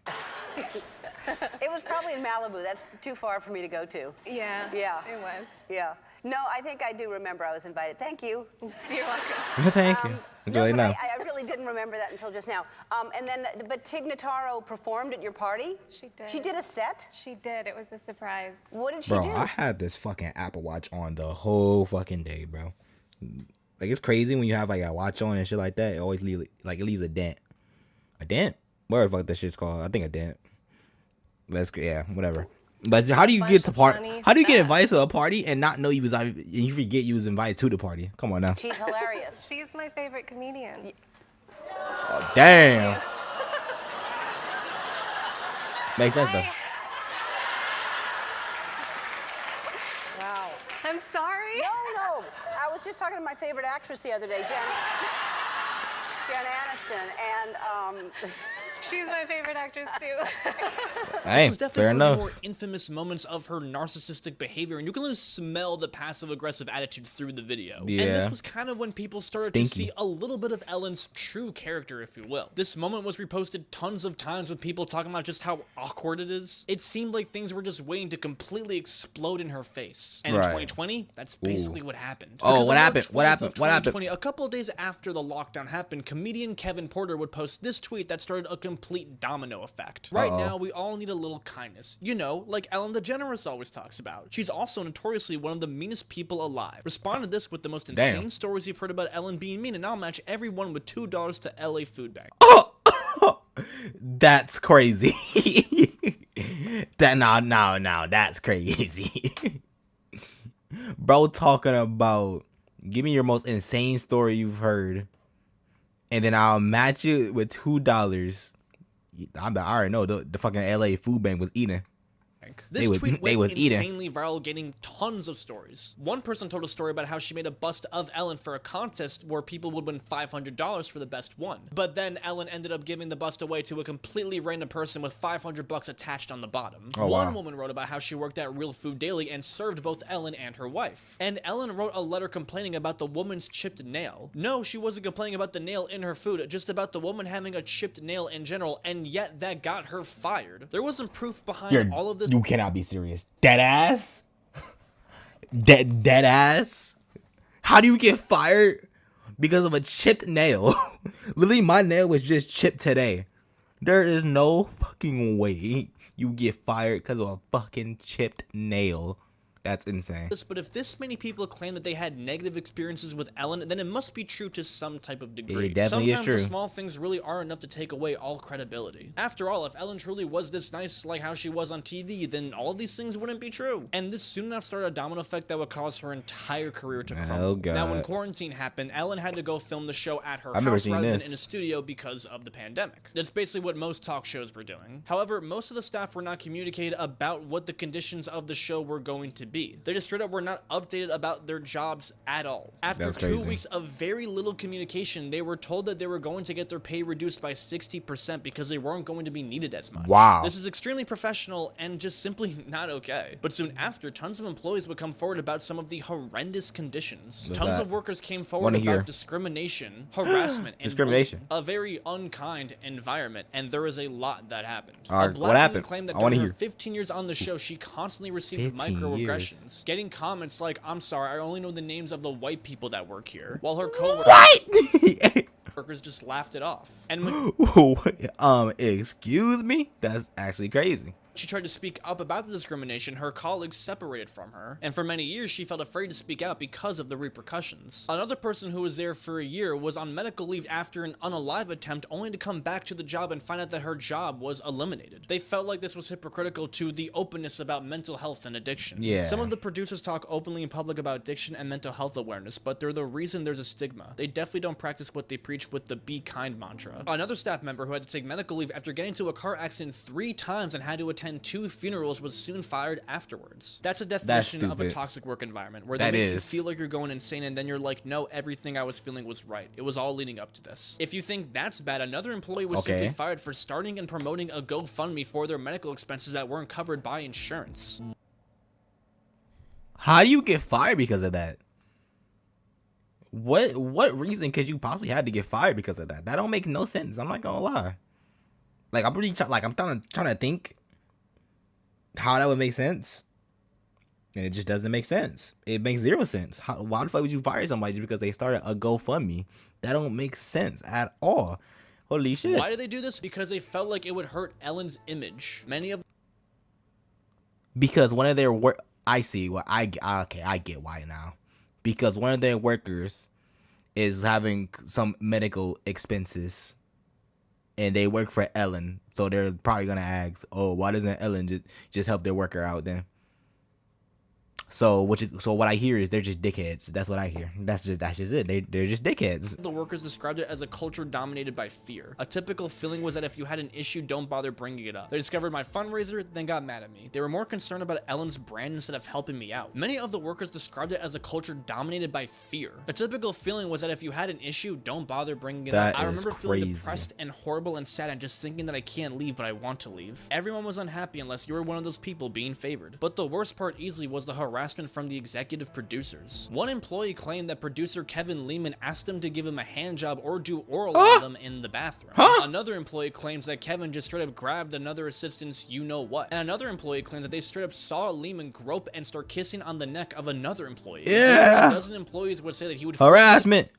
It was probably in Malibu. That's too far for me to go to. Yeah. Yeah. It was. Yeah. No, I think I do remember I was invited. Thank you. You're welcome. Thank you. That's all I know. I really didn't remember that until just now. And then, but Tig Notaro performed at your party? She did. She did a set? She did. It was a surprise. What did she Bro, do? I had this fucking Apple Watch on the whole fucking day, bro. Like, it's crazy when you have, like, a watch on and shit like that. It always leaves, like, it leaves a dent. A dent? What the fuck that shit's called? I think a dent. That's, yeah, whatever. But how do you get to funny How do you get stuff. invited to a party and not know you forget you was invited to the party? Come on now. She's hilarious. She's my favorite comedian. Oh, damn. Makes sense though. Wow. I'm sorry. No. I was just talking to my favorite actress the other day, Jen Aniston, and She's my favorite actress too. Hey, This was definitely fair one of the enough. more infamous moments of her narcissistic behavior, and you can really smell the passive-aggressive attitude through the video. And Yeah. this was kind of when people started to Stinky. see a little bit of Ellen's true character, if you will. This moment was reposted tons of times with people talking about just how awkward it is. It seemed like things were just waiting to completely explode in her face. And Right. in 2020, that's basically what happened. Oh, Because what on happened? March What 12th happened? of What happened? 2020, a couple of days after the lockdown happened, comedian Kevin Porter would post this tweet that started a complete domino effect. Right Uh-oh. now, we all need a little kindness. You know, like Ellen DeGeneres always talks about. She's also notoriously one of the meanest people alive. Respond to this with the most insane Damn. stories you've heard about Ellen being mean, and I'll match everyone with $2 to LA Food Bank. That's crazy. That's crazy. Bro talking about give me your most insane story you've heard, and then I'll match it with $2. I already know the fucking LA Food Bank was eating. This tweet they went was eating. insanely viral, getting tons of stories. One person told a story about how she made a bust of Ellen for a contest where people would win $500 for the best one. But then Ellen ended up giving the bust away to a completely random person with $500 attached on the bottom. Oh, One wow. woman wrote about how she worked at Real Food Daily and served both Ellen and her wife. And Ellen wrote a letter complaining about the woman's chipped nail. No, she wasn't complaining about the nail in her food, just about the woman having a chipped nail in general, and yet that got her fired. There wasn't proof behind all of this. You cannot be serious. Dead ass? Dead ass? How do you get fired because of a chipped nail? Literally, my nail was just chipped today. There is no fucking way you get fired because of a fucking chipped nail. That's insane. But if this many people claim that they had negative experiences with Ellen, then it must be true to some type of degree. It definitely is Sometimes true. the small things really are enough to take away all credibility. After all, if Ellen truly was this nice like how she was on TV, then all of these things wouldn't be true. And this soon enough started a domino effect that would cause her entire career to crumble. Oh, God. Now, when quarantine happened, Ellen had to go film the show at her remember house seeing rather this. than in a studio because of the pandemic. That's basically what most talk shows were doing. However, most of the staff were not communicated about what the conditions of the show were going to be. They just straight up were not updated about their jobs at all. After That's 2 crazy. weeks of very little communication, they were told that they were going to get their pay reduced by 60% because they weren't going to be needed as much. Wow. This is extremely professional and just simply not okay. But soon after, tons of employees would come forward about some of the horrendous conditions. What's Tons that? of workers came forward Wanna about hear. discrimination, harassment, and Discrimination. bullying. A very unkind environment, and there is a lot that happened. All right, A black what woman happened? claimed that I wanna during her hear. 15 years on the show, she constantly received 15 microaggressions, getting comments like, "I'm sorry, I only know the names of the white people that work here," while her coworkers What? just laughed it off. And when Excuse me? That's actually crazy. she tried to speak up about the discrimination, her colleagues separated from her, and for many years she felt afraid to speak out because of the repercussions. Another person who was there for a year was on medical leave after an unalive attempt, only to come back to the job and find out that her job was eliminated. They felt like this was hypocritical to the openness about mental health and addiction. Yeah. Some of the producers talk openly in public about addiction and mental health awareness, but they're the reason there's a stigma. They definitely don't practice what they preach with the be kind mantra. Another staff member who had to take medical leave after getting into a car accident 3 times and had to attend 2 funerals was soon fired afterwards. That's a definition of a stupid. toxic work environment where That they make you is. feel like you're going insane and then you're like, no, everything I was feeling was right. It was all leading up to this. If you think that's bad, another employee was simply Okay. fired for starting and promoting a GoFundMe for their medical expenses that weren't covered by insurance. How do you get fired because of that? What reason could you possibly have to get fired because of that? That don't make no sense. I'm not gonna lie. Like I'm trying to think how that would make sense, and it just doesn't make sense. It makes 0 sense. Why the fuck would you fire somebody just because they started a GoFundMe? That don't make sense at all. Holy shit! Why did they do this? Because they felt like it would hurt Ellen's image. Many of Because one of their work, I see. Well, I get why now. Because one of their workers is having some medical expenses, and they work for Ellen, so they're probably gonna ask, "Oh, why doesn't Ellen just help their worker out then?" So what I hear is they're just dickheads. That's what I hear. That's just it. They're just dickheads. The workers described it as a culture dominated by fear. A typical feeling was that if you had an issue, don't bother bringing it up. They discovered my fundraiser, then got mad at me. They were more concerned about Ellen's brand instead of helping me out. Many of the workers described it as a culture dominated by fear. A typical feeling was that if you had an issue, don't bother bringing it up. I remember feeling depressed and horrible and sad and just thinking that I can't leave, but I want to leave. Everyone was unhappy unless you were one of those people being favored. But the worst part easily was the harassment from the executive producers. One employee claimed that producer Kevin Lehman asked him to give him a hand job or do oral on them in the bathroom. Another employee claims that Kevin just straight up grabbed another assistant's you-know-what. And another employee claimed that they straight up saw Lehman grope and start kissing on the neck of another employee. Yeah. A dozen employees would say that he would harassment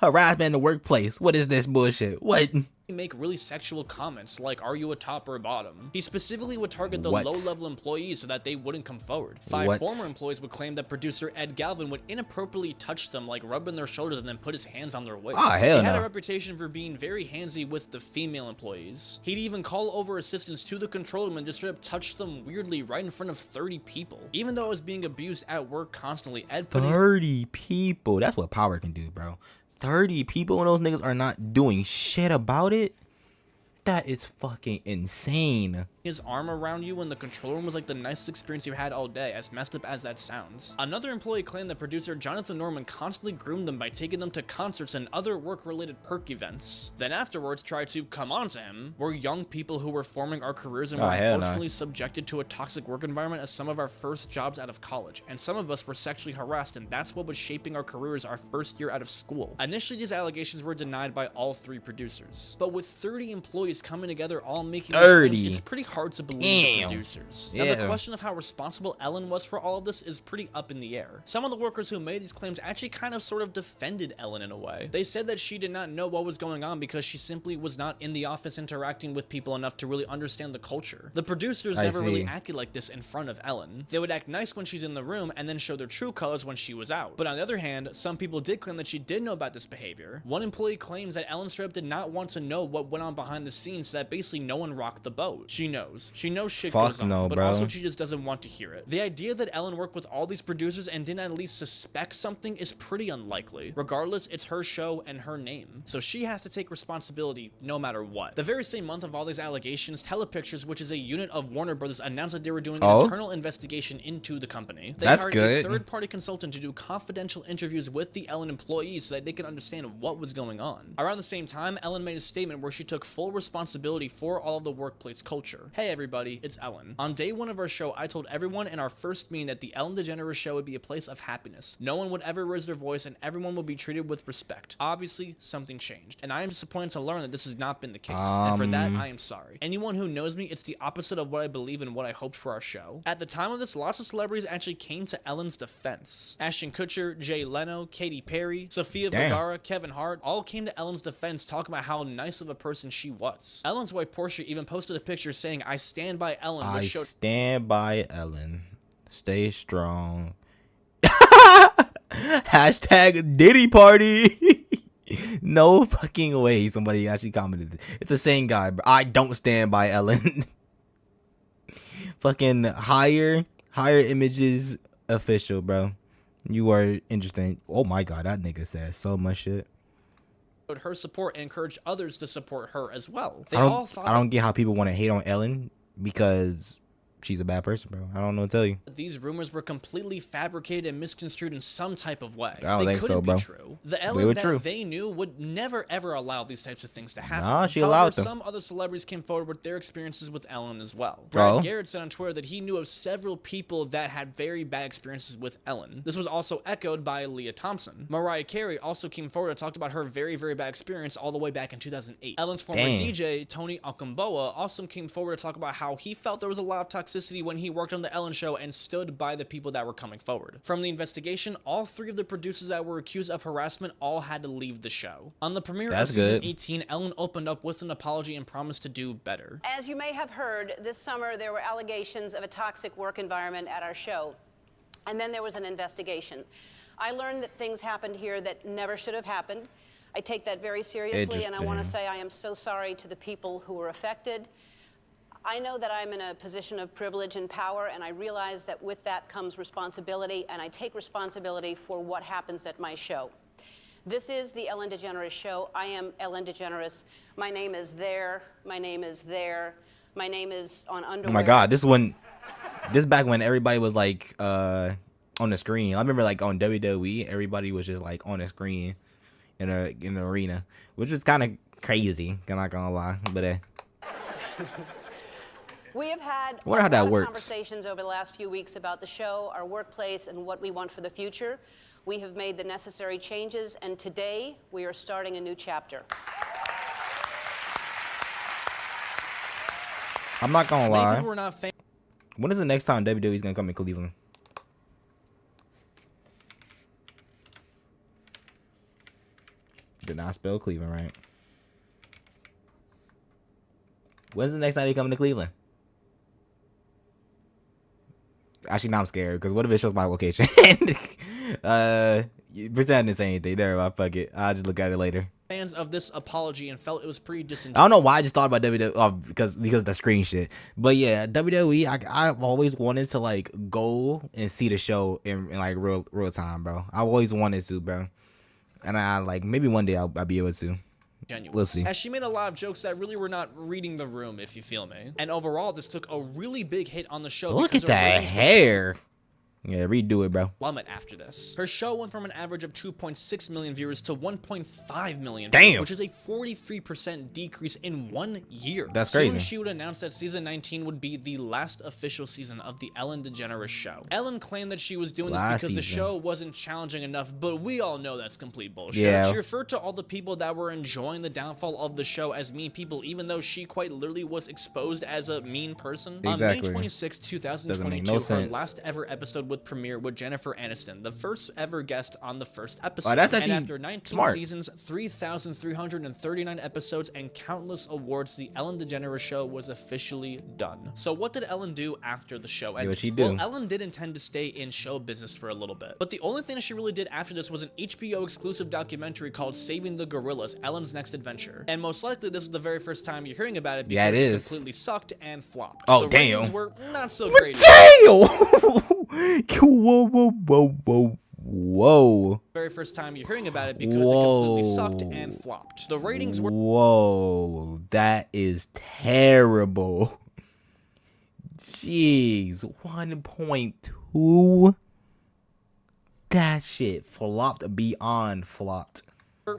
in the workplace. What is this bullshit? What? Make really sexual comments like, "Are you a top or a bottom?" He specifically would target the low-level employees so that they wouldn't come forward. 5 former employees would claim that producer Ed Galvin would inappropriately touch them, like rubbing their shoulders and then put his hands on their waist. He had a reputation for being very handsy with the female employees. He'd even call over assistants to the control room and just straight up touch them weirdly right in front of 30 people. Even though I was being abused at work constantly, Ed put 30 people. That's what power can do, bro. 30 people and those niggas are not doing shit about it. That is fucking insane. His arm around you in the control room was like the nicest experience you had all day, as messed up as that sounds. Another employee claimed that producer Jonathan Norman constantly groomed them by taking them to concerts and other work-related perk events. Then afterwards tried to come on to him. We're young people who were forming our careers and were unfortunately subjected to a toxic work environment as some of our first jobs out of college, and some of us were sexually harassed, and that's what was shaping our careers our first year out of school. Initially, these allegations were denied by all 3 producers, but with 30 employees coming together all making these claims, it's pretty hard to believe the producers. Now, the question of how responsible Ellen was for all of this is pretty up in the air. Some of the workers who made these claims actually kind of sort of defended Ellen in a way. They said that she did not know what was going on because she simply was not in the office interacting with people enough to really understand the culture. The producers never really acted like this in front of Ellen. They would act nice when she's in the room and then show their true colors when she was out. But on the other hand, some people did claim that she did know about this behavior. One employee claims that Ellen straight up did not want to know what went on behind the scenes, so that basically no one rocked the boat. She knows shit goes on, but also she just doesn't want to hear it. The idea that Ellen worked with all these producers and didn't at least suspect something is pretty unlikely. Regardless, it's her show and her name, so she has to take responsibility no matter what. The very same month of all these allegations, Telepictures, which is a unit of Warner Brothers, announced that they were doing an internal investigation into the company. They hired a third-party consultant to do confidential interviews with the Ellen employees so that they could understand what was going on. Around the same time, Ellen made a statement where she took full responsibility for all of the workplace culture. Hey everybody, it's Ellen. On day 1 of our show, I told everyone in our first meeting that the Ellen DeGeneres show would be a place of happiness. No one would ever raise their voice and everyone would be treated with respect. Obviously, something changed, and I am disappointed to learn that this has not been the case, and for that, I am sorry. Anyone who knows me, it's the opposite of what I believe and what I hoped for our show. At the time of this, lots of celebrities actually came to Ellen's defense. Ashton Kutcher, Jay Leno, Katy Perry, Sofia Vergara, Kevin Hart, all came to Ellen's defense talking about how nice of a person she was. Ellen's wife Portia even posted a picture saying, "I stand by Ellen," which showed stand by Ellen. Stay strong. Hashtag Diddy party. No fucking way somebody actually commented. It's the same guy, bro. I don't stand by Ellen. Fucking higher images official, bro. You are interesting. Oh my god, that nigga says so much shit. Her support and encourage others to support her as well. I don't get how people want to hate on Ellen because she's a bad person, bro. I don't know what to tell you. These rumors were completely fabricated and misconstrued in some type of way. I don't think so, bro. True. The Ellen that they knew would never ever allow these types of things to happen. Nah, she allowed them. Some other celebrities came forward with their experiences with Ellen as well. Brad Garrett said on Twitter that he knew of several people that had very bad experiences with Ellen. This was also echoed by Leah Thompson. Mariah Carey also came forward and talked about her very, very bad experience all the way back in 2008. Ellen's former DJ, Tony Okumboa, also came forward to talk about how he felt there was a lot of toxicity when he worked on the Ellen show and stood by the people that were coming forward. From the investigation, all 3 of the producers that were accused of harassment all had to leave the show. On the premiere of season 18, Ellen opened up with an apology and promised to do better. As you may have heard, this summer there were allegations of a toxic work environment at our show, and then there was an investigation. I learned that things happened here that never should have happened. I take that very seriously, and I want to say I am so sorry to the people who were affected. I know that I'm in a position of privilege and power, and I realize that with that comes responsibility, and I take responsibility for what happens at my show. This is the Ellen DeGeneres Show. I am Ellen DeGeneres. My name is there. My name is there. My name is on underwear. Oh my God, this back when everybody was like on the screen. I remember like on WWE, everybody was just like on the screen in the arena, which was kind of crazy. I'm not gonna lie, but we have had I wonder how that works. Conversations over the last few weeks about the show, our workplace, and what we want for the future. We have made the necessary changes, and today we are starting a new chapter. I'm not gonna lie. Not when is the next time WWE's gonna come in Cleveland? Did not spell Cleveland right. When's the next time they coming to Cleveland? Actually, now I'm scared because what if it shows my location? Pretend I didn't say anything. There, I fuck it. I'll just look at it later. Fans of this apology and felt it was pretty disingenuous. I don't know why I just thought about WWE because of the screen shit. But yeah, WWE. I've always wanted to like go and see the show in like real time, bro. I always wanted to, bro. And I like maybe one day I'll be able to. Genuine. We'll see. As she made a lot of jokes that really were not reading the room, if you feel me. And overall, this took a really big hit on the show. Look at that hair. Yeah, redo it, bro. Plummet after this. Her show went from an average of 2.6 million viewers to 1.5 million Damn. viewers, which is a 43% decrease in 1 year. That's crazy. Soon she would announce that season 19 would be the last official season of the Ellen DeGeneres Show. Ellen claimed that she was doing this because the show wasn't challenging enough, but we all know that's complete bullshit. Yeah. She referred to all the people that were enjoying the downfall of the show as mean people, even though she quite literally was exposed as a mean person. Exactly. On May 26, 2022, her last ever episode would premiere with Jennifer Aniston, the first ever guest on the first episode. That's actually and after 19 smart. seasons, 3,339 episodes, and countless awards, the Ellen DeGeneres Show was officially done. So what did Ellen do after the show ended? What'd she do? Well, Ellen did intend to stay in show business for a little bit, but the only thing that she really did after this was an HBO exclusive documentary called Saving the Gorillas, Ellen's Next Adventure. And most likely this is the very first time you're hearing about it because it completely sucked and flopped. Oh, the damn. ratings were not so great. Damn! Whoa. Very first time you're hearing about it because it completely sucked and flopped. The ratings were... Whoa, that is terrible. Jeez, 1.2. That shit flopped beyond flopped.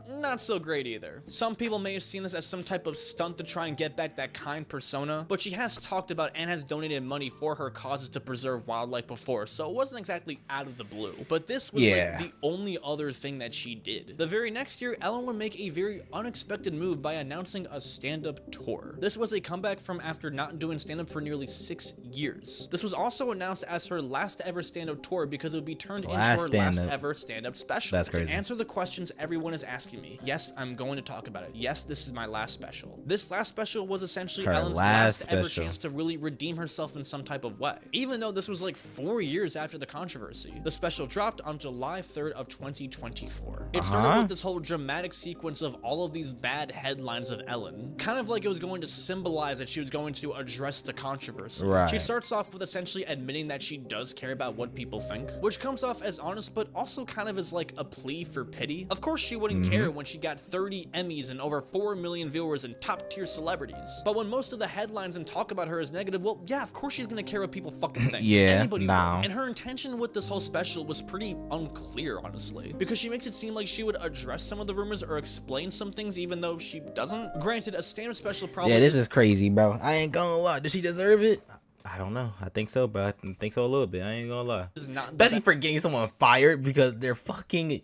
Not so great either. Some people may have seen this as some type of stunt to try and get back that kind persona, but she has talked about and has donated money for her causes to preserve wildlife before, so it wasn't exactly out of the blue. But this was like the only other thing that she did. The very next year, Ellen would make a very unexpected move by announcing a stand-up tour. This was a comeback from after not doing stand-up for nearly 6 years. This was also announced as her last ever stand-up tour because it would be turned into her last ever stand-up special. That's crazy. To answer the questions everyone is asking me, yes, I'm going to talk about it. Yes, this is my last special. This last special was essentially Ellen's last ever chance to really redeem herself in some type of way. Even though this was like 4 years after the controversy, the special dropped on July 3rd of 2024. It started with this whole dramatic sequence of all of these bad headlines of Ellen, kind of like it was going to symbolize that she was going to address the controversy. She starts off with essentially admitting that she does care about what people think, which comes off as honest, but also kind of as like a plea for pity. Of course, she wouldn't care when she got 30 Emmys and over 4 million viewers and top tier celebrities. But when most of the headlines and talk about her is negative, well, yeah, of course she's gonna care what people fucking think. Anybody would. And her intention with this whole special was pretty unclear, honestly, because she makes it seem like she would address some of the rumors or explain some things even though she doesn't. Granted, a stand-up special probably... Yeah, this is crazy, bro. I ain't gonna lie. Does she deserve it? I don't know. I think so, bro. I think so a little bit. I ain't gonna lie. Especially for getting someone fired because their fucking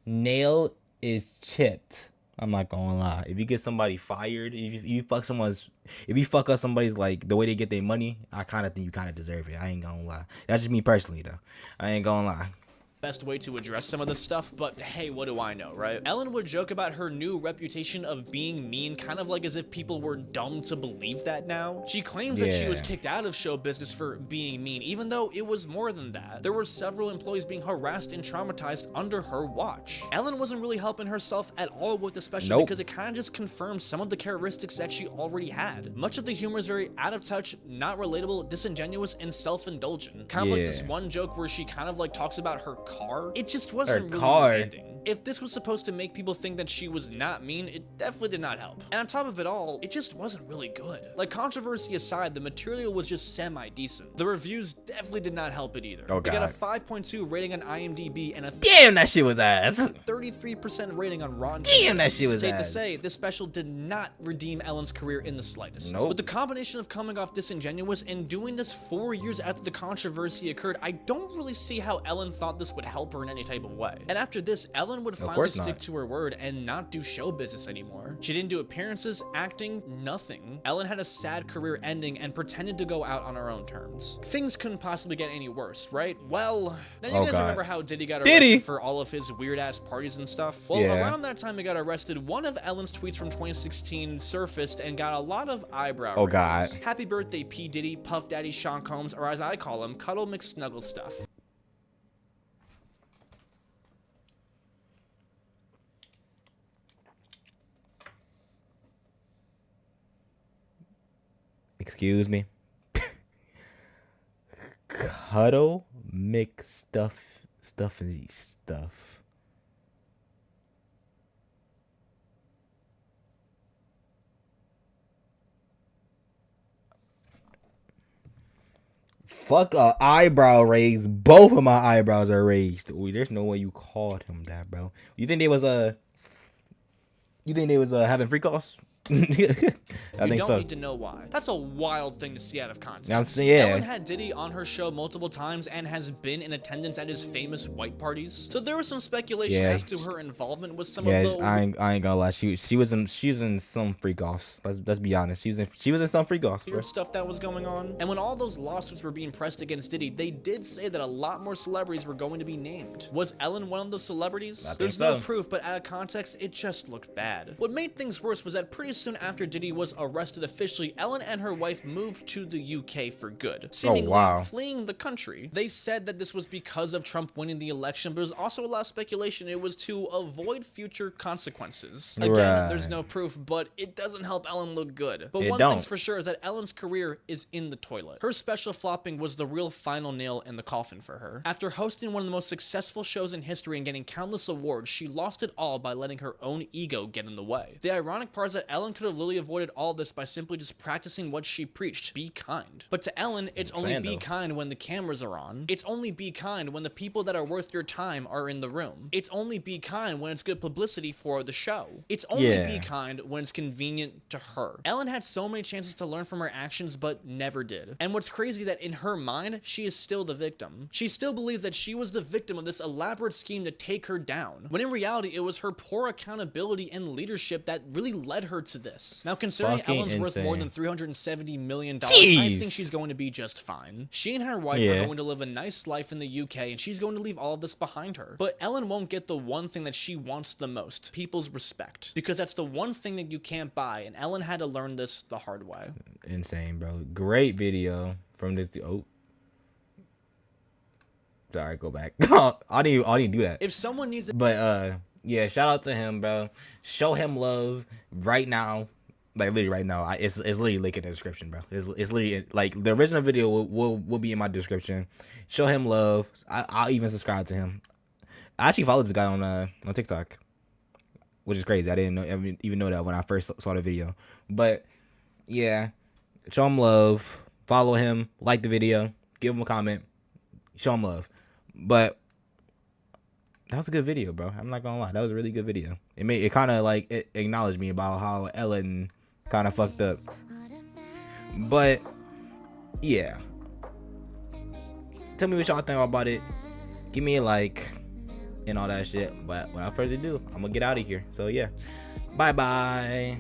nail is chipped. I'm not gonna lie. If you get somebody fired, if you fuck up somebody's like the way they get their money, I kind of think you kind of deserve it. I ain't gonna lie. That's just me personally, though. I ain't gonna lie. best way to address some of this stuff, but hey, what do I know, right? Ellen would joke about her new reputation of being mean, kind of like as if people were dumb to believe that now. She claims that she was kicked out of show business for being mean, even though it was more than that. There were several employees being harassed and traumatized under her watch. Ellen wasn't really helping herself at all with this special because it kind of just confirmed some of the characteristics that she already had. Much of the humor is very out of touch, not relatable, disingenuous, and self-indulgent. Kind of like this one joke where she kind of like talks about her car. It just wasn't really landing. If this was supposed to make people think that she was not mean, it definitely did not help. And on top of it all, it just wasn't really good. Like, controversy aside, the material was just semi-decent. The reviews definitely did not help it either. They got a 5.2 rating on IMDb and a damn, that shit was ass. 33% rating on Rotten Tomatoes. Damn, that shit was safe ass. to say, this special did not redeem Ellen's career in the slightest. With the combination of coming off disingenuous and doing this 4 years after the controversy occurred, I don't really see how Ellen thought this would help her in any type of way. And after this, Ellen would finally stick to her word and not do show business anymore. She didn't do appearances, acting, nothing. Ellen had a sad career ending and pretended to go out on her own terms. Things couldn't possibly get any worse, right? Well, now you guys remember how Diddy got arrested for all of his weird ass parties and stuff? Well, around that time he got arrested, one of Ellen's tweets from 2016 surfaced and got a lot of eyebrow raises. Happy birthday, P. Diddy, Puff Daddy, Sean Combs, or as I call him, Cuddle McSnuggle stuff. Excuse me. Cuddle mix stuff. Fuck a eyebrow raise. Both of my eyebrows are raised. Ooh, there's no way you called him that, bro. You think they was having free calls? I think don't need to know why. That's a wild thing to see out of context. Yeah. Ellen had Diddy on her show multiple times and has been in attendance at his famous white parties. So there was some speculation as to her involvement with some of the. I ain't gonna lie. She was in some freak offs. Let's be honest. She was in some freak offs. Stuff that was going on. And when all those lawsuits were being pressed against Diddy, they did say that a lot more celebrities were going to be named. Was Ellen one of those celebrities? There's no proof, but out of context, it just looked bad. What made things worse was that pretty soon after Diddy was arrested officially, Ellen and her wife moved to the UK for good, seemingly fleeing the country. They said that this was because of Trump winning the election, but there's also a lot of speculation it was to avoid future consequences. Again, there's no proof, but it doesn't help Ellen look good. But one thing's for sure is that Ellen's career is in the toilet. Her special flopping was the real final nail in the coffin for her. After hosting one of the most successful shows in history and getting countless awards, she lost it all by letting her own ego get in the way. The ironic part is that Ellen could have literally avoided all this by simply just practicing what she preached: be kind. But to Ellen, it's only be kind when the cameras are on. It's only be kind when the people that are worth your time are in the room. It's only be kind when it's good publicity for the show. It's only be kind when it's convenient to her. Ellen had so many chances to learn from her actions, but never did. And what's crazy that in her mind, she is still the victim. She still believes that she was the victim of this elaborate scheme to take her down, when in reality, it was her poor accountability and leadership that really led her to this. Now, considering Ellen's worth more than $370 million, I think she's going to be just fine. She and her wife are going to live a nice life in the UK, and she's going to leave all of this behind her. But Ellen won't get the one thing that she wants the most: people's respect. Because that's the one thing that you can't buy, and Ellen had to learn this the hard way. Insane, bro. Great video from this. Sorry, go back. I didn't do that. If someone needs it. But yeah, shout out to him, bro. Show him love right now. Like literally right now, it's literally link in the description, bro. It's literally like the original video will be in my description. Show him love. I'll even subscribe to him. I actually followed this guy on TikTok, which is crazy. I didn't even know that when I first saw the video. But yeah, show him love. Follow him. Like the video. Give him a comment. Show him love. But that was a good video, bro. I'm not gonna lie. That was a really good video. It kind of like it acknowledged me about how Ellen kind of fucked up. But yeah, tell me what y'all think about it. Give me a like and all that shit. But without further ado, I'm gonna get out of here. So yeah, bye.